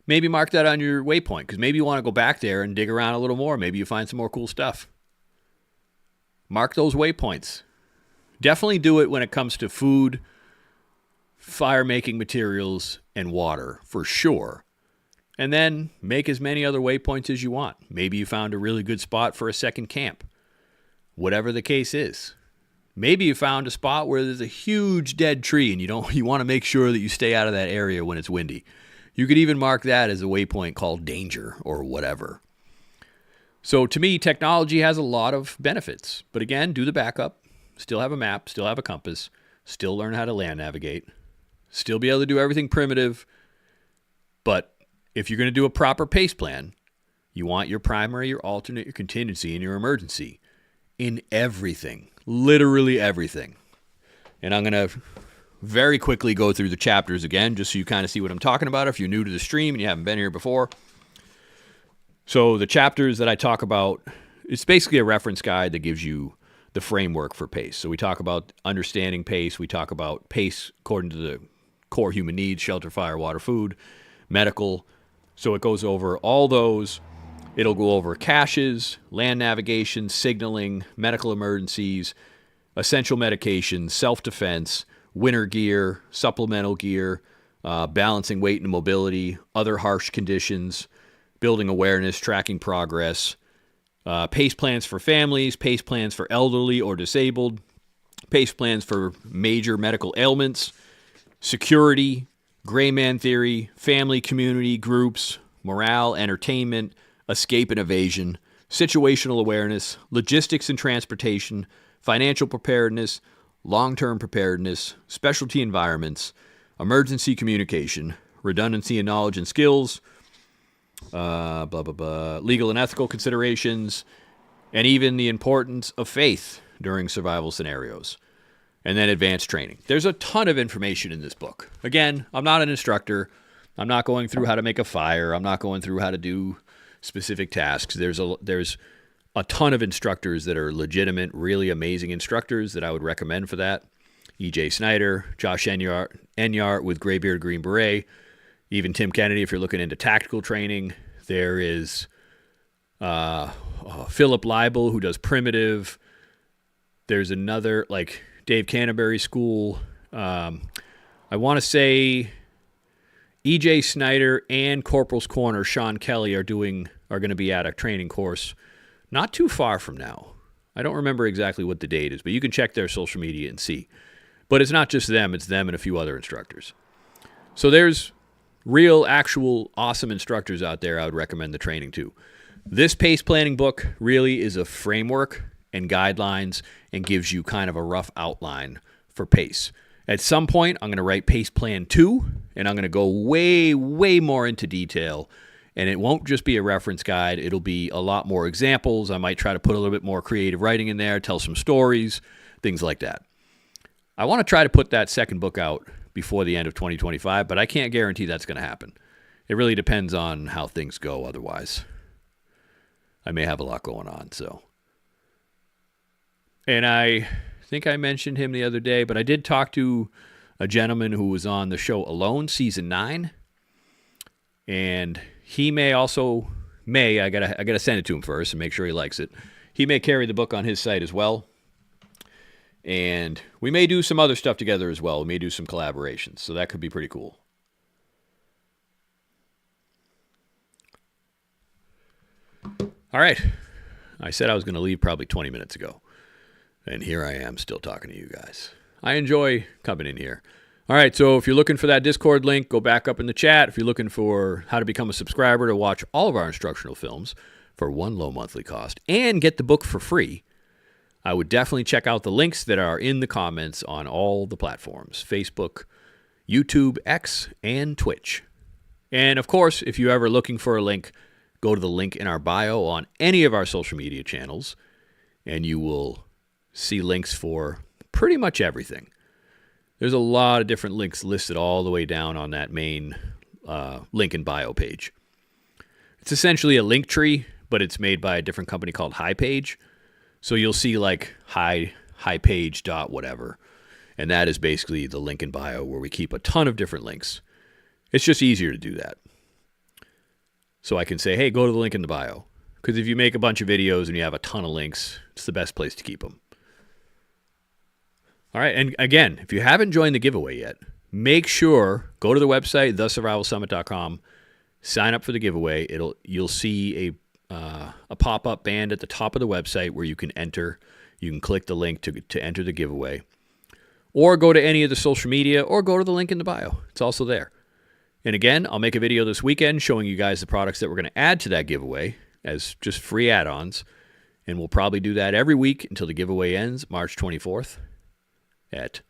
Maybe mark that on your waypoint because maybe you want to go back there and dig around a little more. Maybe you find some more cool stuff. Mark those waypoints. Definitely do it when it comes to food, fire-making materials, and water, for sure. And then make as many other waypoints as you want. Maybe you found a really good spot for a second camp. Whatever the case is. Maybe you found a spot where there's a huge dead tree and you want to make sure that you stay out of that area when it's windy. You could even mark that as a waypoint called danger or whatever. So to me, technology has a lot of benefits. But again, do the backup. Still have a map, still have a compass, still learn how to land navigate, still be able to do everything primitive. But if you're going to do a proper pace plan, you want your primary, your alternate, your contingency, and your emergency in everything, literally everything. And I'm going to very quickly go through the chapters again, just so you kind of see what I'm talking about if you're new to the stream and you haven't been here before. So the chapters that I talk about, it's basically a reference guide that gives you the framework for pace. So we talk about understanding pace. We talk about pace according to the core human needs: shelter, fire, water, food, medical. So it goes over all those. It'll go over caches, land navigation, signaling, medical emergencies, essential medications, self-defense, winter gear, supplemental gear, balancing weight and mobility, other harsh conditions, building awareness, tracking progress, pace plans for families, pace plans for elderly or disabled, pace plans for major medical ailments, security, gray man theory, family, community, groups, morale, entertainment, escape and evasion, situational awareness, logistics and transportation, financial preparedness, long-term preparedness, specialty environments, emergency communication, redundancy in knowledge and skills, legal and ethical considerations, and even the importance of faith during survival scenarios, and then advanced training. There's a ton of information in this book. Again, I'm not an instructor. I'm not going through how to make a fire. I'm not going through how to do specific tasks. There's a ton of instructors that are legitimate, really amazing instructors that I would recommend for that. E.J. Snyder, Josh Enyart with Graybeard Green Beret, even Tim Kennedy if you're looking into tactical training. There is Philip Leibel who does primitive. There's another, like Dave Canterbury School. I want to say E.J. Snyder and Corporal's Corner, Sean Kelly, are going to be at a training course not too far from now. I don't remember exactly what the date is, but you can check their social media and see. But it's not just them, it's them and a few other instructors. So there's real, actual, awesome instructors out there I would recommend the training to. This pace planning book really is a framework and guidelines and gives you kind of a rough outline for pace. At some point, I'm going to write Pace Plan 2, and I'm going to go way, way more into detail. And it won't just be a reference guide. It'll be a lot more examples. I might try to put a little bit more creative writing in there, tell some stories, things like that. I want to try to put that second book out before the end of 2025, but I can't guarantee that's going to happen. It really depends on how things go otherwise. I may have a lot going on, so. And I think I mentioned him the other day, but I did talk to a gentleman who was on the show Alone, season 9. And he may also, I gotta send it to him first and make sure he likes it. He may carry the book on his site as well. And we may do some other stuff together as well. We may do some collaborations, so that could be pretty cool. All right. I said I was going to leave probably 20 minutes ago. And here I am still talking to you guys. I enjoy coming in here. All right, so if you're looking for that Discord link, go back up in the chat. If you're looking for how to become a subscriber to watch all of our instructional films for one low monthly cost and get the book for free, I would definitely check out the links that are in the comments on all the platforms, Facebook, YouTube, X, and Twitch. And of course, if you're ever looking for a link, go to the link in our bio on any of our social media channels, and you will see links for pretty much everything. There's a lot of different links listed all the way down on that main link in bio page. It's essentially a link tree, but it's made by a different company called HighPage. So you'll see like highpage dot whatever, and that is basically the link in bio where we keep a ton of different links. It's just easier to do that. So I can say, hey, go to the link in the bio. Because if you make a bunch of videos and you have a ton of links, it's the best place to keep them. All right, and again, if you haven't joined the giveaway yet, make sure, go to the website, thesurvivalsummit.com, sign up for the giveaway. You'll see a pop-up band at the top of the website where you can enter. You can click the link to enter the giveaway. Or go to any of the social media, or go to the link in the bio. It's also there. And again, I'll make a video this weekend showing you guys the products that we're going to add to that giveaway as just free add-ons. And we'll probably do that every week until the giveaway ends, March 24th. At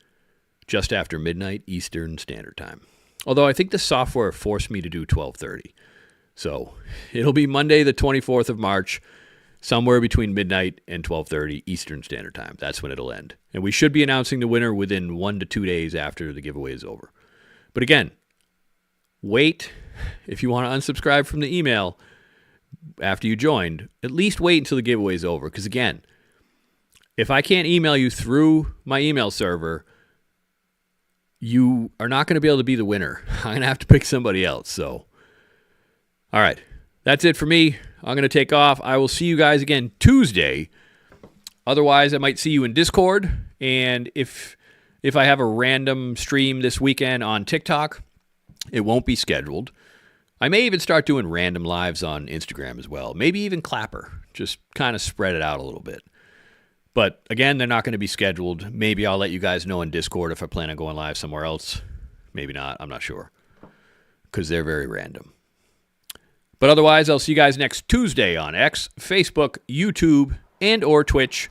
just after midnight Eastern Standard Time. Although I think the software forced me to do 12:30. So it'll be Monday the 24th of March, somewhere between midnight and 12:30 Eastern Standard Time. That's when it'll end. And we should be announcing the winner within 1 to 2 days after the giveaway is over. But again, wait. If you want to unsubscribe from the email after you joined, at least wait until the giveaway is over. Because again, if I can't email you through my email server, you are not going to be able to be the winner. I'm going to have to pick somebody else. So, all right. That's it for me. I'm going to take off. I will see you guys again Tuesday. Otherwise, I might see you in Discord. And if I have a random stream this weekend on TikTok, it won't be scheduled. I may even start doing random lives on Instagram as well. Maybe even Clapper. Just kind of spread it out a little bit. But again, they're not going to be scheduled. Maybe I'll let you guys know in Discord if I plan on going live somewhere else. Maybe not. I'm not sure. Because they're very random. But otherwise, I'll see you guys next Tuesday on X, Facebook, YouTube, and or Twitch.